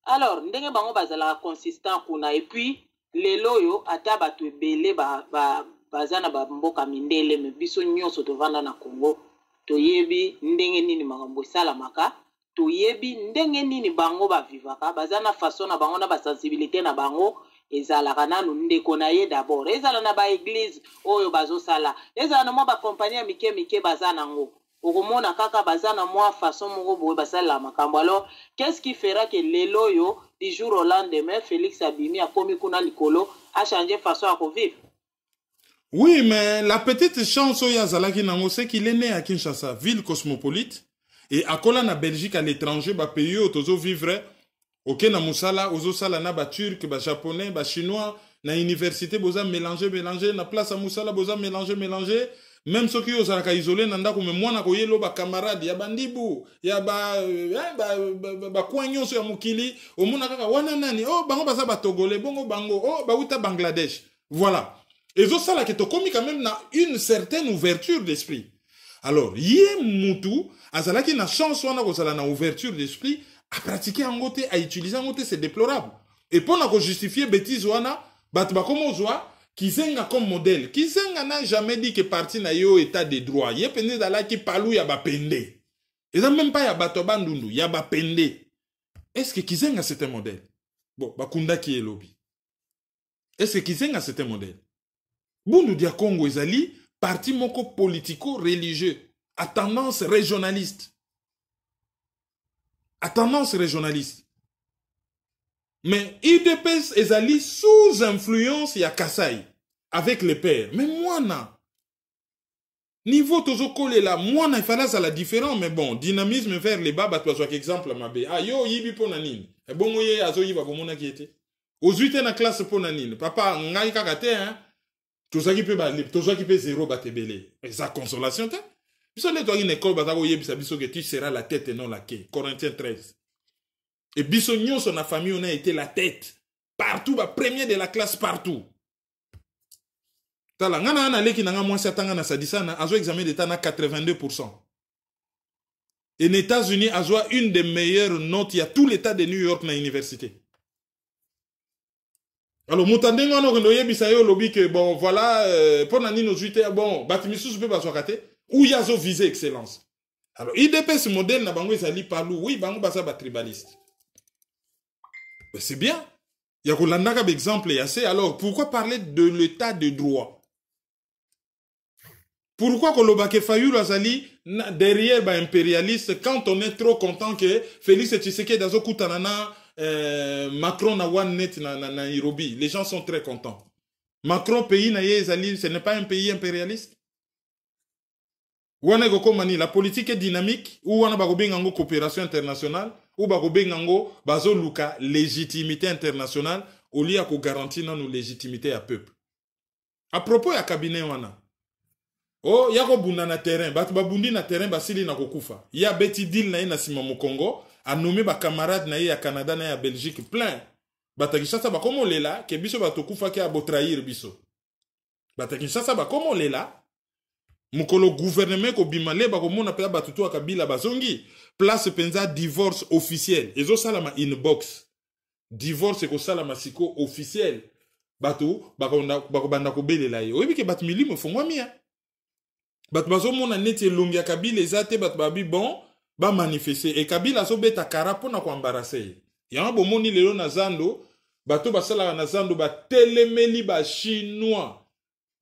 Alors, ndenge bango bazala consistant kuna et puis les loyo ata batu belé bazana ba mboka mindele me biso nyonso tovanda na Congo toyebi ndenge nini makambo salamaka toyebi ndenge nini bango ba vivaka bazana façon na bango na ba sensibilité na bango ezalaka nanu ndeko na ye d'abord ezala na ba église oyo bazosala ezala na mwa ba compagnie mike bazana ngo. Okomona kaka bazana moi façon moko boye basala makambo. Alors qu'est-ce qui fera que leloyo du jour au lendemain Félix Abimi a komi kuna likolo a changé façon à vivre? Oui, mais la petite chance au Yazalaki nango c'est qu'il est né à Kinshasa, ville cosmopolite, et à Kola na Belgique à l'étranger ba pays otozo vivre OK na musala ozo sala na ba turc, ba japonais, ba chinois na université boza mélanger na place à musala boza mélanger. Même ceux qui ont isolé nanda comme moi na koyelo ba camarade ya bandibu ya ba kwanyo so ya mukili omuna kaka wana nani oh bango baza ba togolais bongo bango oh ba uta Bangladesh voilà et zo sala que to komi quand même na une certaine ouverture d'esprit. Alors yé mutu azala ki na chance wana ko sala na ouverture d'esprit à pratiquer en côté à utiliser en côté c'est déplorable et pour na ko justifier bêtise wana bat ba comme ozwa Kizenga comme modèle. Kizenga n'a jamais dit que parti na yo état de droit. Yé pende dala ki palou ya ba pende. Et ça même pas ya batoba ndundu, ya ba pende. Est-ce que Kizenga c'est un modèle? Bon, bakunda ki elobi. Est-ce que Kizenga c'est un modèle? Bundu dia Congo ezali parti moko politico-religieux à tendance régionaliste. À tendance régionaliste. Mais IDPS ezali sous influence ya Kasai avec les pères. Mais moi na niveau tozo kole la moi na ifala ça la différent mais bon dynamisme vers les bas batwa soit exemple mabe. Ah yo yibi pona nini. E bongo ye azo yiba komona ki ete. Ozuite na classe pona nini. Papa ngai kaka te hein. Tozaki pe ba libre, tozaki pe zéro batebele. Et ça consolation te. Biso le toki école batako yebisa biso que tu seras la tête et non la queue. Corinthiens 13. Et Bissognon, son famille, on a été la tête. Partout, premier de la classe, partout. Tala, ngana ana leki nanga mwasi atanga na sadisana, azo examen d'état na 82%. Et les États-Unis, azo une des meilleures notes, il y a tout l'état de New York na université. Alors, moutandengo no kendo yebisa yo lobi que bon, voilà, pour nani nos 8 bon, batimisu soupe ba swakate, ou yazo visé excellence. Alors, IDPS modèle na bango ezali palou, oui, bango basa ba tribaliste. C'est bien. Il y a un exemple. Alors, pourquoi parler de l'état de droit? Pourquoi Kolobake Fayou Azali derrière bah, impérialiste quand on est trop content que Félix Tshisekedi Dazo Kutanana Macron na one net na Nairobi. Les gens sont très contents. Macron pays na Azali, ce n'est pas un pays impérialiste. Wana goko mani la politique est dynamique ou wana bagobengango coopération internationale ou bagobengango bazo luka légitimité internationale au lieu ko garantir nos légitimité à peuple. À propos ya cabinet wana. Oh, yako bunda na terrain, batu babundi na terrain basili na kokufa. Ya beti deal na ina sima mu Congo, a nommé ba camarade na ya Canada na ya Belgique plein. Batakishasa ba komo lela ke biso batokufa ke abo trahir biso. Batakishasa ba komo lela mukolo gouvernement ko bimale ba komona pe batutu akabila bazongi place penza divorce officiel. Ezo salama inbox. Divorce ko salama siko officiel. bato bakobanda kobelela ye oyebi ke bato milimo fongwami ya bato bazomona neti elongi ya Kabila eza te bato babi bon bamanifeste e Kabila azobeta kara mpona koambarase ye yango bomoni lelo na zando bato basalaka na zando batelemeli bachinois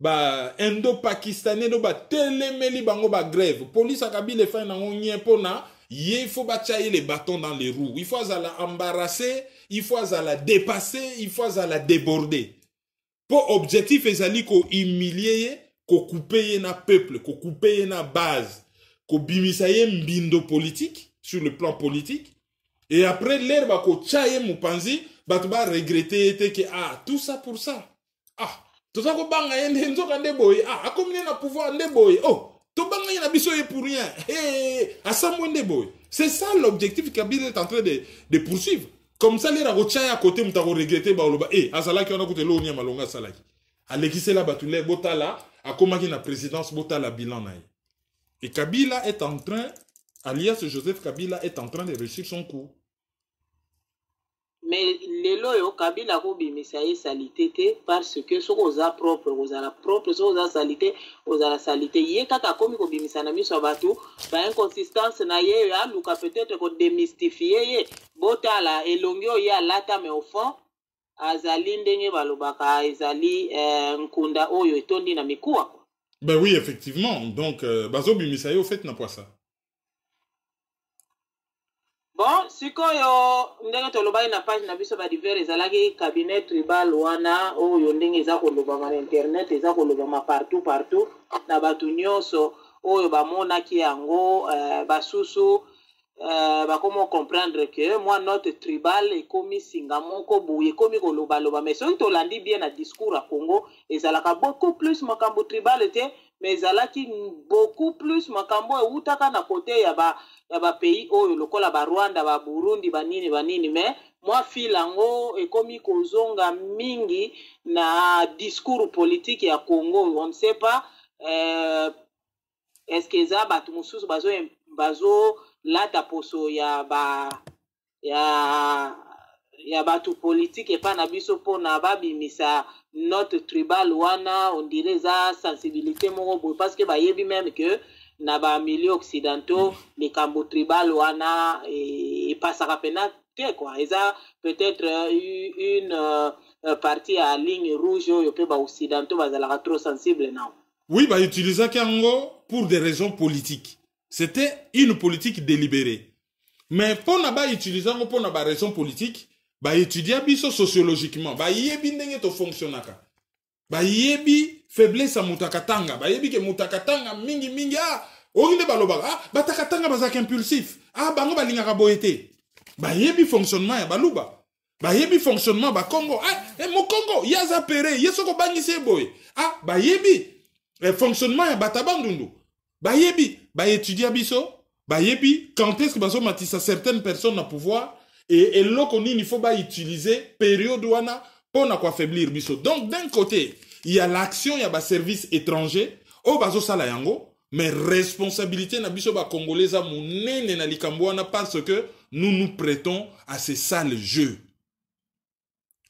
ba-indo-pakistanais do batelemeli bango bagrève police ya Kabila efai nango nye mpona ye il faut bachaye les bâtons dans les roues il faut azala embarrasser il faut azala dépasser il faut azala déborder pour objectif ezali ko humilier ye ko couper ye na peuple ko couper ye na base ko bimisa ye mbindo politique sur le plan politique et après l'air ba ko chaye mupanzi bato ba regretter te que ah tout ça pour ça ah tout ça ko banga ye nzoka ndeboy ah akomine na pouvoir ndeboy oh to banga ye na biso ye pour rien eh asambo ndeboy c'est ça l'objectif Kabila est en train de poursuivre comme ça l'air ko chaye à côté muta ko regretter ba oloba eh azalaki on a côté lo nia malonga salaki alekisela batule botala akomaki na présidence botala bilan na ye et Kabila est en train alias Joseph Kabila est en train de réussir son coup. Mais lelo yo Kabila ko bimisa ye salité te parce que so oza propre so oza salité oza salité ye kaka komi ko bimisa na miso bato ba inconsistance na ye ya luka peut-être ko démystifier ye botala elongi o ya lata mais au fond azali ndenge balobaka ezali nkunda oyo etondi na mikuwa. Ben oui, effectivement. Donc, Bazo Bimisaye, au fait, n'a pas ça. Bon, sikoyo ndenge toloba na page na biso ba divers ezalaki cabinet tribal wana oyo ndenge eza koloba na internet eza koloba partout na batu nyonso oyo bamonaki yango basusu comment comprendre que moi notre tribal ekomi singa moko boye ekomi koloba mais soki tolandi bien na discours à Congo ezalaka beaucoup plus makambo tribal te mais ezalaki beaucoup plus makambo eutaka na côté ya ba pays oyo lokola ba Rwanda ba Burundi banini mais moi filango ekomi kozonga mingi na discours politique ya Congo on ne sait pas est-ce que za batu mususu bazo lata poso ya batu politique et pas na biso pona babimisa notre tribal wana on dirait za sensibilité moko parce que bayebi même que na ba milieux occidentaux les cambo tribal wana et passera pena te quoi eza peut-être une partie à ligne rouge yo pe ba occidentaux bazala trop sensible non. Oui, bah utiliser Kango pour des raisons politiques. C'était une politique délibérée. Mais pour n'a utiliser pour n'a pas raison politique, bah étudier biso sociologiquement, bah yebi ndenge to fonctionnaka. Bah yebi faiblesse à mutakatanga, bah yebi ke mutakatanga mingi ah, orinde baloba ah, batakatanga bazak impulsif. Ah, bango balingaka boyete. Bah yebi fonctionnement ya baluba. Bah yebi fonctionnement ba Congo. Ah, mo Congo, yaza pere, yesoko bangise boy. Ah, bah yebi fonctionnement ya batabandundu. Bah yebi ba étudier biso ba yebi quand est-ce que baso matissa certaines personnes à pouvoir et loko nini il faut ba utiliser période wana pour na quoi affaiblir biso. Donc d'un côté il y a l'action il y a ba service étranger o baso sala yango mais responsabilité na biso ba congolais a munene na likambo wana parce que nous prêtons à ces sales jeux.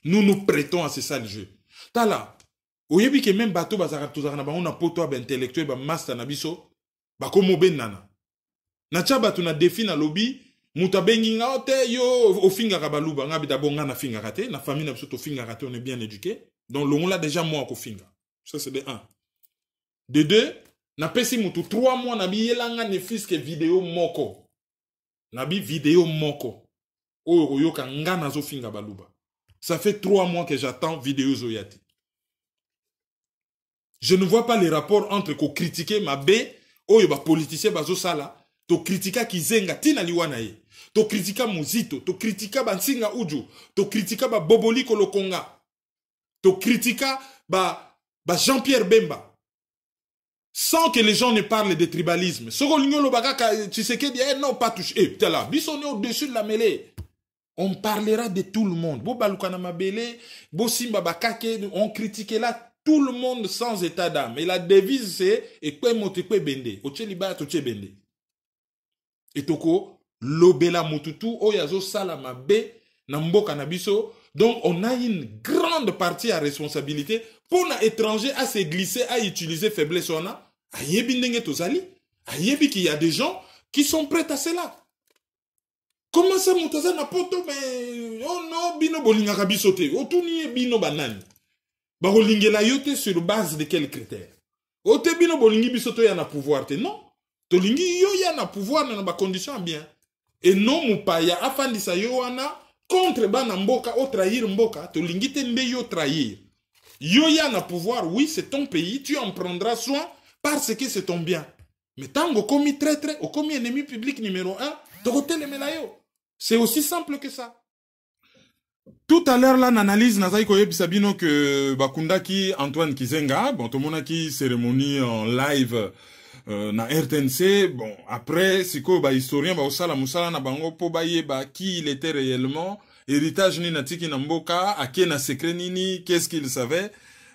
Nous prêtons à ces sales jeux. Tala oyebi que même bato bazaka tozaka na bango na poto ba intellectuel ba master na biso bakomo benana na chaba tuna défi na lobby mutabengi nga te yo ofinga ka baluba nga bita bonga na finga kate na famille na biso to finga kate on est bien éduqué donc longo là déjà moi ko finga ça c'est de 1 de 2 na pesi mutu 3 mois na bi yelanga ne fiske vidéo moko na bi vidéo moko oyo yoka nga na zo finga baluba ça fait 3 mois que j'attends vidéo zoyati je ne vois pas les rapports entre ko critiquer ma bé oyo ba politicien bazo sala to kritika kizenga tina liwana ye to kritika muzito to kritika bansinga uju to kritika ba boboli kolokonga to kritika ba Jean-Pierre Bemba sans que les gens ne parlent de tribalisme soko lignolo bakaka tu sais que eh non pas touche eh tala bisone au-dessus de la mêlée on parlera de tout le monde bo balukana mabele bo simba bakake on critiquera tout le monde sans état d'âme. Et la devise c'est ekwe mote kwe bende. Oche liba toche bende. Et toko lobela mututu oyazo sala mabe na mboka na biso Donc, on a une grande partie à responsabilité pour les étrangers à se glisser, à utiliser faiblesse. On a, qu'il y a des gens qui sont prêts à cela. Comment ça, Moutaza n'a pas tout, mais oh non, bino bolinga kabisote, oh tout ni bino banane. Ba bolingela yote sur base de quels critères? Oh te bino bolingi bisoto ya na pouvoir te, non? To lingi yo ya na pouvoir na ba condition bien. Et non mupaya afandisa yo wana contre bana mboka o trahir mboka, to lingi te mbe yo trahir. Yo ya na pouvoir, oui, c'est ton pays, tu en prendras soin parce que c'est ton bien. Mais tant que commis traître, au commis ennemi public numéro 1, to côté le melayo. C'est aussi simple que ça. Tout à l'heure, là, l'analyse, Nazaï Koye Bisabino que Bakundaki Antoine Kizenga, bon, tout le monde a qui cérémonie en live na RTNC, bon, après, c'est quoi, historien, Osala Moussala, na bango, po baye, qui il était réellement, héritage ni natiki namboka, à qui na secret nini, qu'est-ce qu'il savait,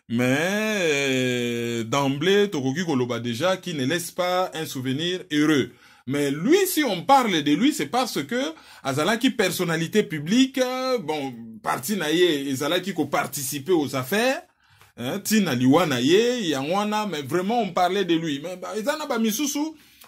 mais d'emblée, Tokoki Koloba déjà, qui ne laisse pas un souvenir heureux. Mais lui, si on parle de lui, c'est parce que Azalaki personnalité publique, bon, parti naye, Azalaki ko participer aux affaires, Tina liwana ye, yangwana, mais vraiment on parlait de lui. Mais Azana ba misusu,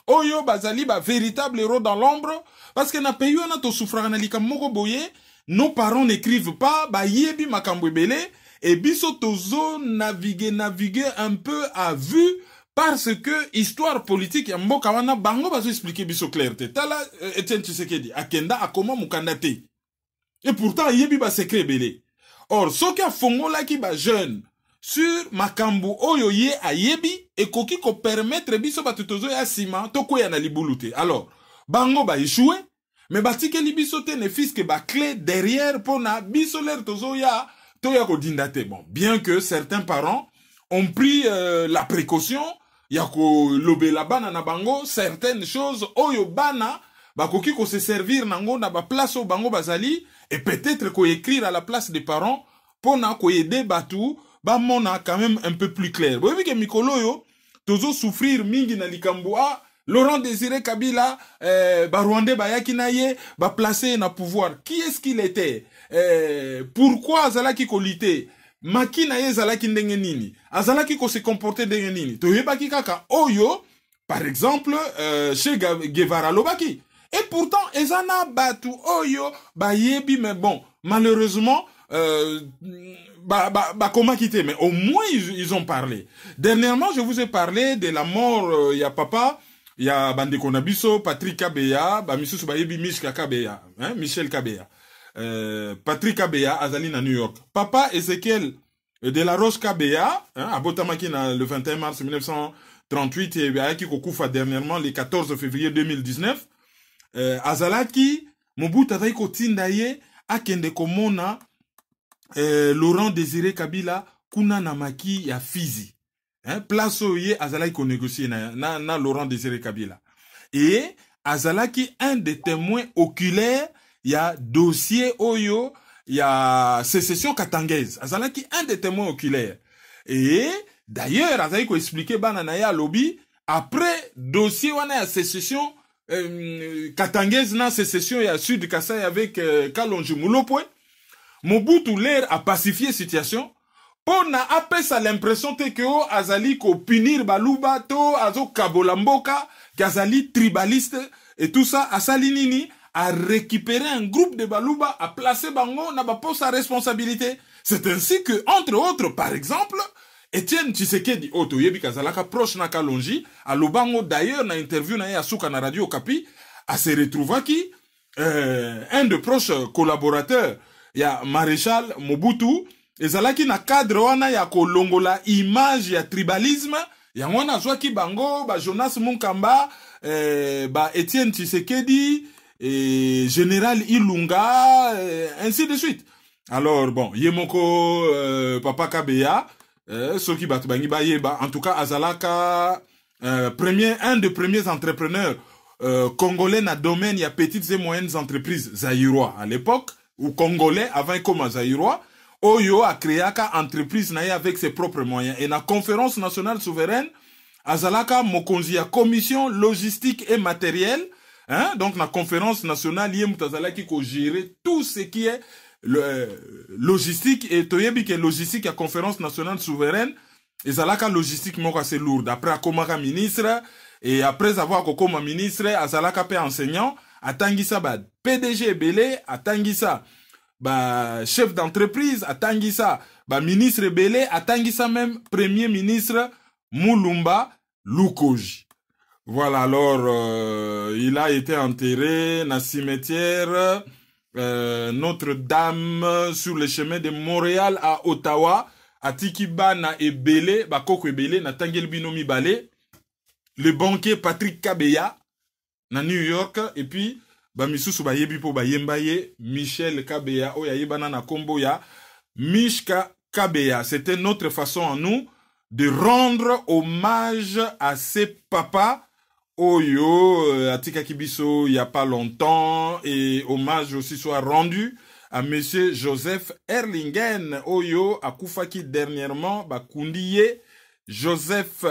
oyo bazali ba véritable héros dans l'ombre, parce que na pays on a to souffrant na lika moko boye, nos parents n'écrivent pas, ba yebi makambo belé, et biso tozo naviguer un peu à vue. Parce que histoire politique ya mboka wana bango bazo expliquer biso clarté. Tala Etienne Tshisekedi akenda akoma mukandate. Et pourtant yebi ba secret belé. Or soki afongola ki ba jeune sur makambu oyo ye ayebi et koki ko permettre biso batutozo ya sima toko ya na libulute. Alors bango ba échoué mais batike li biso te ne fiske ba clé derrière pour na biso ler tozo ya to ya ko dindate. Bon, bien que certains parents ont pris la précaution yako lobela bana na bango certaines choses oyo bana bakoki ko se servir nango na ba place au bango bazali et peut-être ko écrire à la place des parents pour na ko aider batu ba mona quand même un peu plus clair. Vous voyez que mikolo yo tozo souffrir mingi na likamboa Laurent Désiré Kabila ba Rwandais ba yakinaye ba placé na pouvoir. Qui est-ce qu'il était? Pourquoi azalaki ko lité? Maki na ye zalaki ndenge nini, azalaki ko se comporter ndenge nini, toyebaki kaka oyo, par exemple, chez Guevara Lobaki. Et pourtant, ezana batu oyo, ba yebi, mais bon, malheureusement, comment quitter, mais au moins ils ont parlé. Dernièrement, je vous ai parlé de la mort, y a papa, y a Bande Konabiso, Patrick Kabeya, Misusu Bayebi Mishka Kabeya, hein, Michel Kabeya. Patrick Kabeya, Azali à New York. Papa Ezekiel de la Roche Kabeya, hein, à Botamaki le 21 mars 1938 et Bayaki Kokufa dernièrement le 14 février 2019. Azalaki, Mobutu Ataiko Tindaye, Akende Komona, Laurent Désiré Kabila, Kuna Namaki ya Fizi. Hein, place où y Azalaki ko négocier na Laurent Désiré Kabila. Et Azalaki, un des témoins oculaires, il y a dossier Oyo, il y a sécession katangaise. Azalaki un des témoins oculaires. Et d'ailleurs, Azalaki ko expliqué bananaya lobby après dossier wana ya sécession katangaise na sécession ya Sud Kasai avec Kalonji Mulopwe. Mobutu l'air a pacifié situation. Pour na apesa l'impression que Azali ko punir baluba to azo kabolamboka kazali tribaliste et tout ça asali nini à récupérer un groupe de Balouba, à placer Bango, n'a pas sa responsabilité. C'est ainsi que, entre autres, par exemple, Etienne Tshisekedi, Oto Yebi Kazalaka, proche na Kalonji, à Lubango, d'ailleurs, na interview na Yasuka na Radio Kapi, à se retrouver qui, un de proches collaborateurs, il y a Maréchal Mobutu, et Zalaki na cadre wana ya kolongola image ya tribalisme, ya wana Zwaki Bango, ba Jonas Munkamba, ba Etienne Tshisekedi, et Général Ilunga, ainsi de suite. Alors, bon, Yemoko, Papa Kabeya, Soki Batubangi Bayeba, en tout cas, Azalaka, un des premiers entrepreneurs congolais na domaine, il y a petites et moyennes entreprises zaïrois à l'époque, ou congolais avant comme zaïrois, Oyo a créé une entreprise naïe avec ses propres moyens. Et la conférence nationale souveraine, Azalaka Mokonzi a commission logistique et matérielle. Hein? Donc, la conférence nationale, Yemutazala qui a géré tout ce qui est logistique et toyebi que logistique à conférence nationale souveraine et zalaka logistique moko assez lourde après akomaka ministre et après avoir kokoma ministre azalaka pe enseignant atangisa ba PDG ebele atangisa ba chef d'entreprise atangisa ba ministre ebele atangisa même premier ministre Mulumba Lukoji. Voilà, alors il a été enterré dans le cimetière Notre-Dame sur le chemin de Montréal à Ottawa. Atikiba na ebele, bakoko ebele, na tangel binomi bale. Le banquier Patrick Kabeya na New York. Et puis, misusu ba yebi po ba yembaye, Michel Kabeya, oya yebana na kombo ya, Mishka Kabeya. C'était notre façon à nous de rendre hommage à ces papas. Oyo, Atika Kibiso, il n'y a pas longtemps, et hommage aussi soit rendu à monsieur Joseph Erlingen. Oyo, à Koufaki dernièrement, Bakundiye, Joseph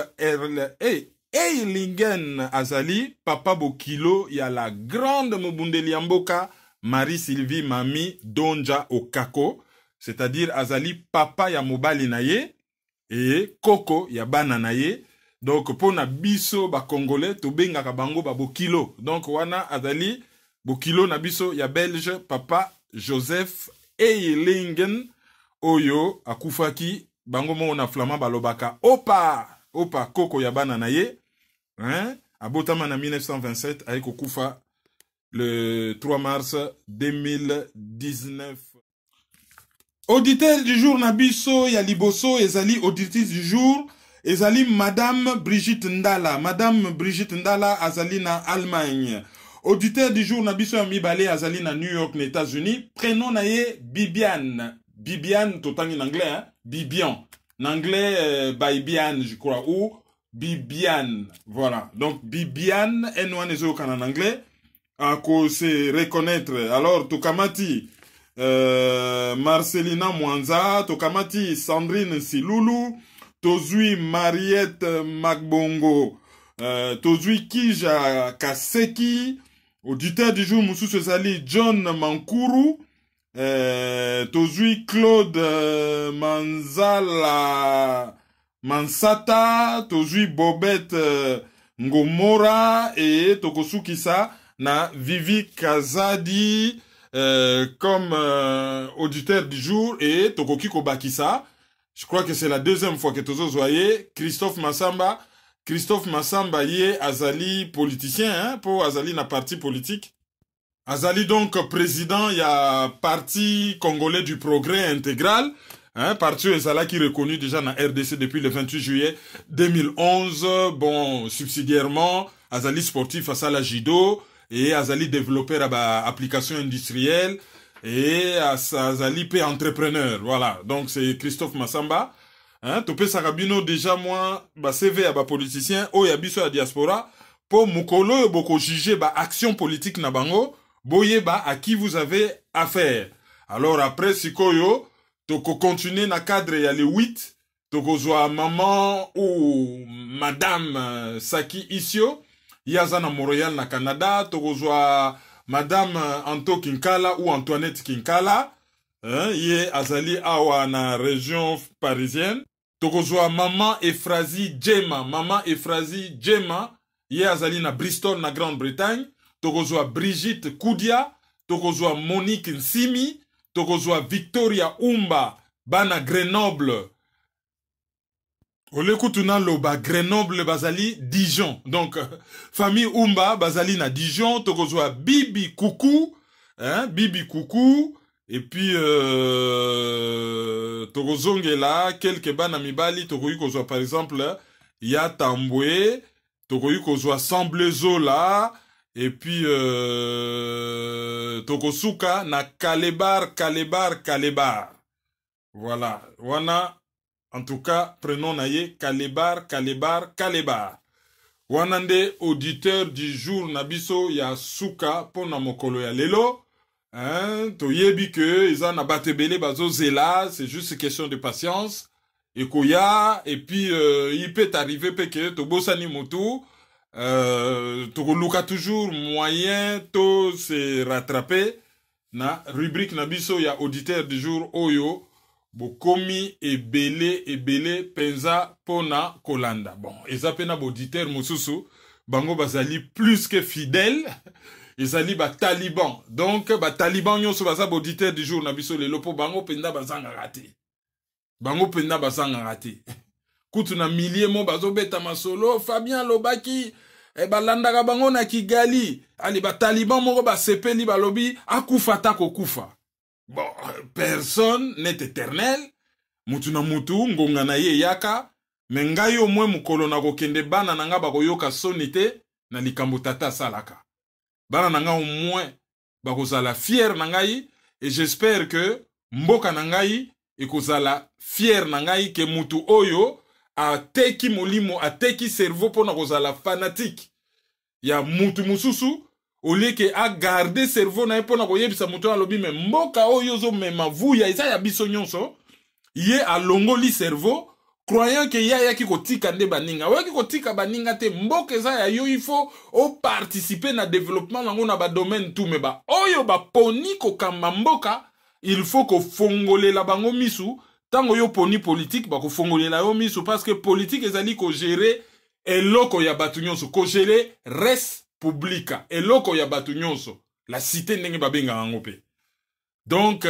Erlingen Azali, Papa Bokilo, il y a la grande Mobundeli Amboka, Marie-Sylvie Mami Donja Okako, c'est-à-dire Azali, Papa ya Mobali Naye, et Koko ya Bananaye. Donc, pour na biso ba Congolais, to benga ka bango ba Bokilo. Donc, wana Azali, Bokilo na biso ya Belge, Papa Joseph Eilingen, Oyo, Akufaki, bango mo na flama balobaka. Opa, Koko ya Bananaye, hein, abotama na 1927, avec Okufa, le 3 mars 2019. Auditeur du jour Nabiso, Yaliboso, Ezali, auditrice du jour, Ezali Madame Brigitte Ndala. Madame Brigitte Ndala, Azali na Allemagne. Auditeur du jour Nabiso Amibale, Azali na New York, les États-Unis. Prénom naye Bibiane. Bibiane, tout en anglais, hein? Bibian. En anglais, Bibiane, je crois, ou Bibiane. Voilà. Donc, Bibiane, N1 en anglais. À cause se reconnaître. Alors, Tokamati. Marcelina Mwanza, Tokamati, Sandrine Siloulou, Tozui Mariette Magbongo, Tozui Kija Kaseki, auditeur du jour Moussou Sezali John Mankuru, Tozui Claude Manzala Mansata, Tozui Bobette Ngomora et Tokosukisa na Vivi Kazadi, comme auditeur du jour et Tokoki Kobakisa. Je crois que c'est la deuxième fois que Tozo voyez Christophe Massamba yé Azali politicien, hein, pour Azali na parti politique. Azali donc président, il y a parti congolais du progrès intégral, hein, parti Ezala qui est reconnu déjà dans RDC depuis le 28 juillet 2011, bon, subsidiairement, Azali sportif à Sala Jido, et Azali développeur à application industrielle, et Azali pe entrepreneur, voilà. Donc c'est Christophe Massamba, hein, Topé Sarabino déjà moi, bah CV à bah politicien, o yabiso à diaspora, pour Mukolo boko juger bah action politique na bango, boye bah à qui vous avez affaire. Alors après sikoyo, toko continuer na cadre ya les 8, toko zoa maman ou madame Saki Isio, Yaza na Montréal na Canada, tokozwa Madame Anto Kinkala ou Antoinette Kinkala, hein, yé Azali awa na région parisienne. Tokozwa Maman Efrazi Djema, yé Azali na Bristol na Grande-Bretagne. Tokozwa Brigitte Koudia, tokozwa Monique Nsimi, tokozwa Victoria Umba, bana Grenoble. Olekutuna loba Grenoble Bazali Dijon. Donc famille Umba Bazali na Dijon, tokozwa Bibi Coucou, hein, Bibi Coucou, et puis tokozongela quelques bana mibali tokoyi kozwa par exemple ya Tambwe, tokoyi kozwa Samblezola, et puis tokosuka na Kalebar. Voilà, wana. En tout cas, prenons naye Kalebar. Wanande auditeur du jour nabiso ya suka pona mokolo ya lelo. Hein, to yebi que ils en abatebele bazo zela, c'est juste question de patience. Et koya, et puis il peut arriver que to bosani motu, to luka toujours moyen to se rattraper. na rubrique na biso ya auditeur du jour oyo bokomi ebele penza pona kolanda. Bon, eza pena auditeur mosusu bango bazali plus que fidèle, ezali ba taliban. Donc ba taliban nyonso baza auditeur du jour na biso lelo po bango penda bazanga raté. Bango penda bazanga raté. Kutu na millier mo bazo beta masolo Fabien Lobaki e balandaka bango na Kigali. Ali ba taliban moko ba sepeli balobi akufata kokufa. Bon, personne n'est éternel. Mutu na mutu ngonga na ye yaka. Mengai au moins mukolo na kokende bana nanga bakoyoka sonite na likambo tata salaka. Bana nanga au moins bakozala fier nangai et j'espère que mboka nangai ekozala fier nangai ke mutu oyo a teki molimo a teki cerveau pona kozala fanatique. Ya mutu mususu au lieu que a garder cerveau na pona koyebisa mutu alobi me mboka oyo zo mema vuya isa ya biso nyonso ye alongoli cerveau croyant que ya ki kotika nde baninga wa ki kotika baninga te mboka eza ya yo il faut o participer na développement nango na ba domaine tout me ba oyo ba poni ko kamba mboka il faut ko fongolela bango misu tango yo poni politique ba ko fongolela yo misu parce que politique ezali ko gérer eloko ya batu nyonso ko gérer res publica eloko ya batu nyonso la cité ndenge babenga yango pe donc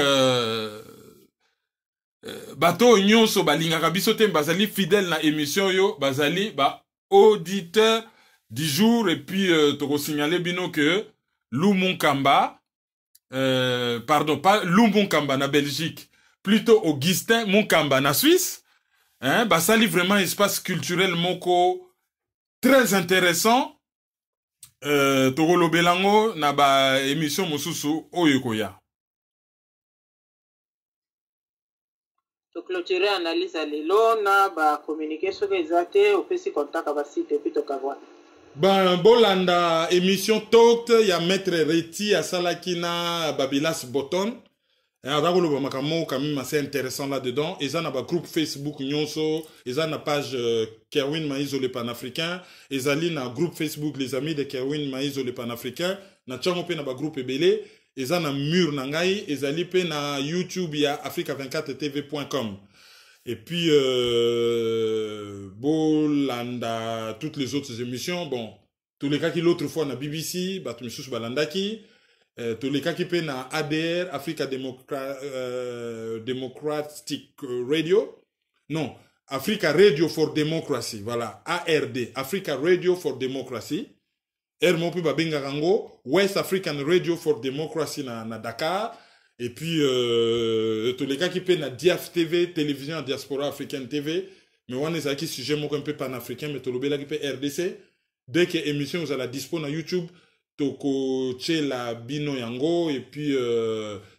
bato nyonso balingaka biso te bazali fidèle na émission yo bazali ba auditeur du jour et puis toko signaler bino que Lou Munkamba pardon pas Lou Munkamba na Belgique plutôt Augustin Munkamba na Suisse hein basali vraiment espace culturel moko très intéressant toko lobelango na ba émission mosusu oyo koya. To clôturer analyse à l'élo na ba communiquer sur les athées au PC contact à ba site et puis to kavwa. Ben bolanda émission talk ya maître Reti à Salakina Babilas Botton. Et adako lo makamo quand même assez intéressant là dedans. Ils ont un groupe Facebook nyonso, ils ont une page Kerwin Maïzo le panafricain, ils ont un groupe Facebook les amis de Kerwin Maïzo le panafricain, na chango pe na ba groupe ebele. Ils ont un mur nangai, ils ont pe na YouTube ya africa24tv.com. Et puis bolanda toutes les autres émissions, bon, tous les cas qui l'autre fois na BBC, batu misusu balandaki, tous les cas qui pe na ADR Africa Democratic Radio. Non, Africa Radio for Democracy, voilà, ARD, Africa Radio for Democracy. Mopi Babenga Rango, West African Radio for Democracy na Dakar, et puis tous les cas qui paient na Diaf TV, télévision diaspora africaine TV, mais on est qui sujet moko un peu panafricain, mais tout le bela qui paie RDC, dès que émission vous allez dispo na YouTube, toko che la bino yango, et puis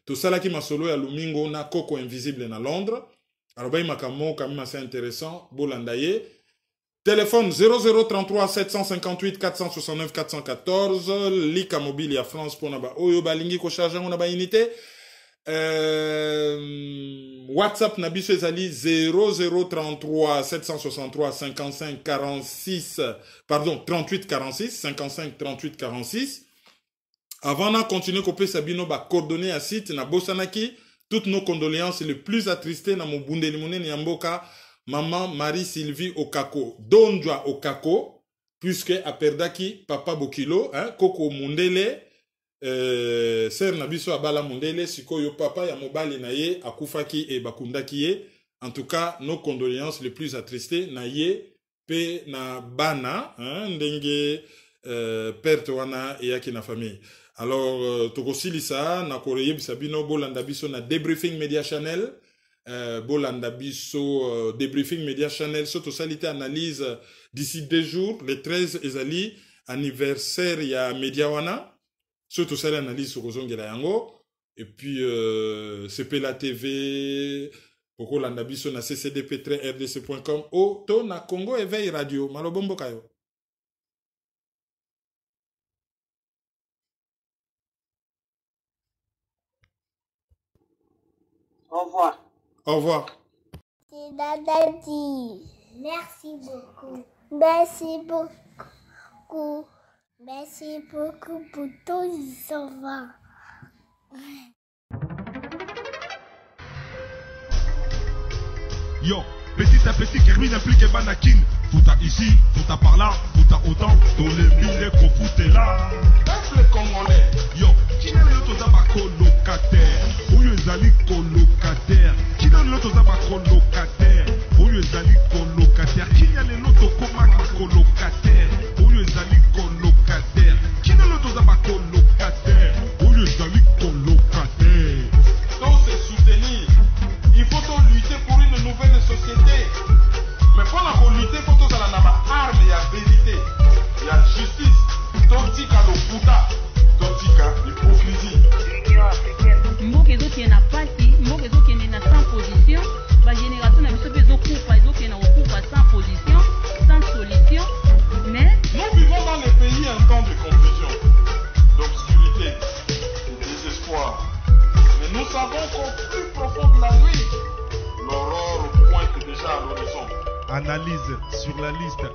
tout ça là qui m'a solo ya Lumingo na Coco Invisible na Londres, alors bah il m'a quand même assez intéressant, Bolandaye. Téléphone 0033 758 469 414. Lika mobile ya France pour naba oyo balingi ko charger on ba unité. WhatsApp na biso ezali 0033 763 55 46 pardon 38 46 55 38 46. Avant de continuer couper Sabino ba coordonner à site na bosanaki toutes nos condoléances les plus attristées na mobundeli monene ya mboka. Maman Marie-Sylvie Okako, Donjwa Okako, puisque a perdaki Papa Bokilo, hein, Koko Mundele, Ser Nabiso Abala Mundele, Sikoyo Papa ya Mobali Naye, Akufaki et Bakundaki ye. En tout cas, nos condoléances les plus attristées, Naye, Pe na Bana, hein, Ndenge, Perte wana et Yaki na famille. Alors, Tokosilisa, na Koreye Bisabino, Bolanda Biso na Debriefing Media Channel, Bolanda Biso Debriefing Media Channel surtout salité analyse d'ici 2 jours le 13 ezali anniversaire ya Mediawana surtout ça l'analyse sur Ozongela yango et puis CP la TV poko landa biso na ccdp3rdc.com o to na Congo Éveil Radio malobombo kayo. Au revoir. Au revoir. C'est Dadadi. Merci beaucoup. Merci beaucoup. Merci beaucoup pour tout. Au revoir. Yo, petit à petit, Kermine implique Banakin. Fouta ici, fouta par là, fouta autant. Dans les milliers qu'on foutait là. Peuple congolais. Yo, qui n'a l'autre d'aba colocataire? Où les ali colocataire? Qui n'a l'autre d'aba colocataire? Où les ali colocataire? Qui n'a l'autre comme colocataire? Où les ali colocataire? Qui n'a l'autre d'aba colocataire? Où les ali colocataire? Donc c'est soutenir. Il faut lutter pour une nouvelle société. Mais pour la lutter, il faut que la arme, il y a vérité, il y a justice. Tontika le Bouddha, Tontika l'hypocrisie. Mboka ezoki na pasi, mboka ezoki na sans position, ba génération na biso pe ezokufa, ezoki na okufa sans position, sans solution. Mais nous vivons dans les pays un temps de confusion, d'obscurité, de désespoir. Mais nous savons qu'au plus profond de la nuit, l'aurore pointe déjà à l'horizon. Analyse sur la liste.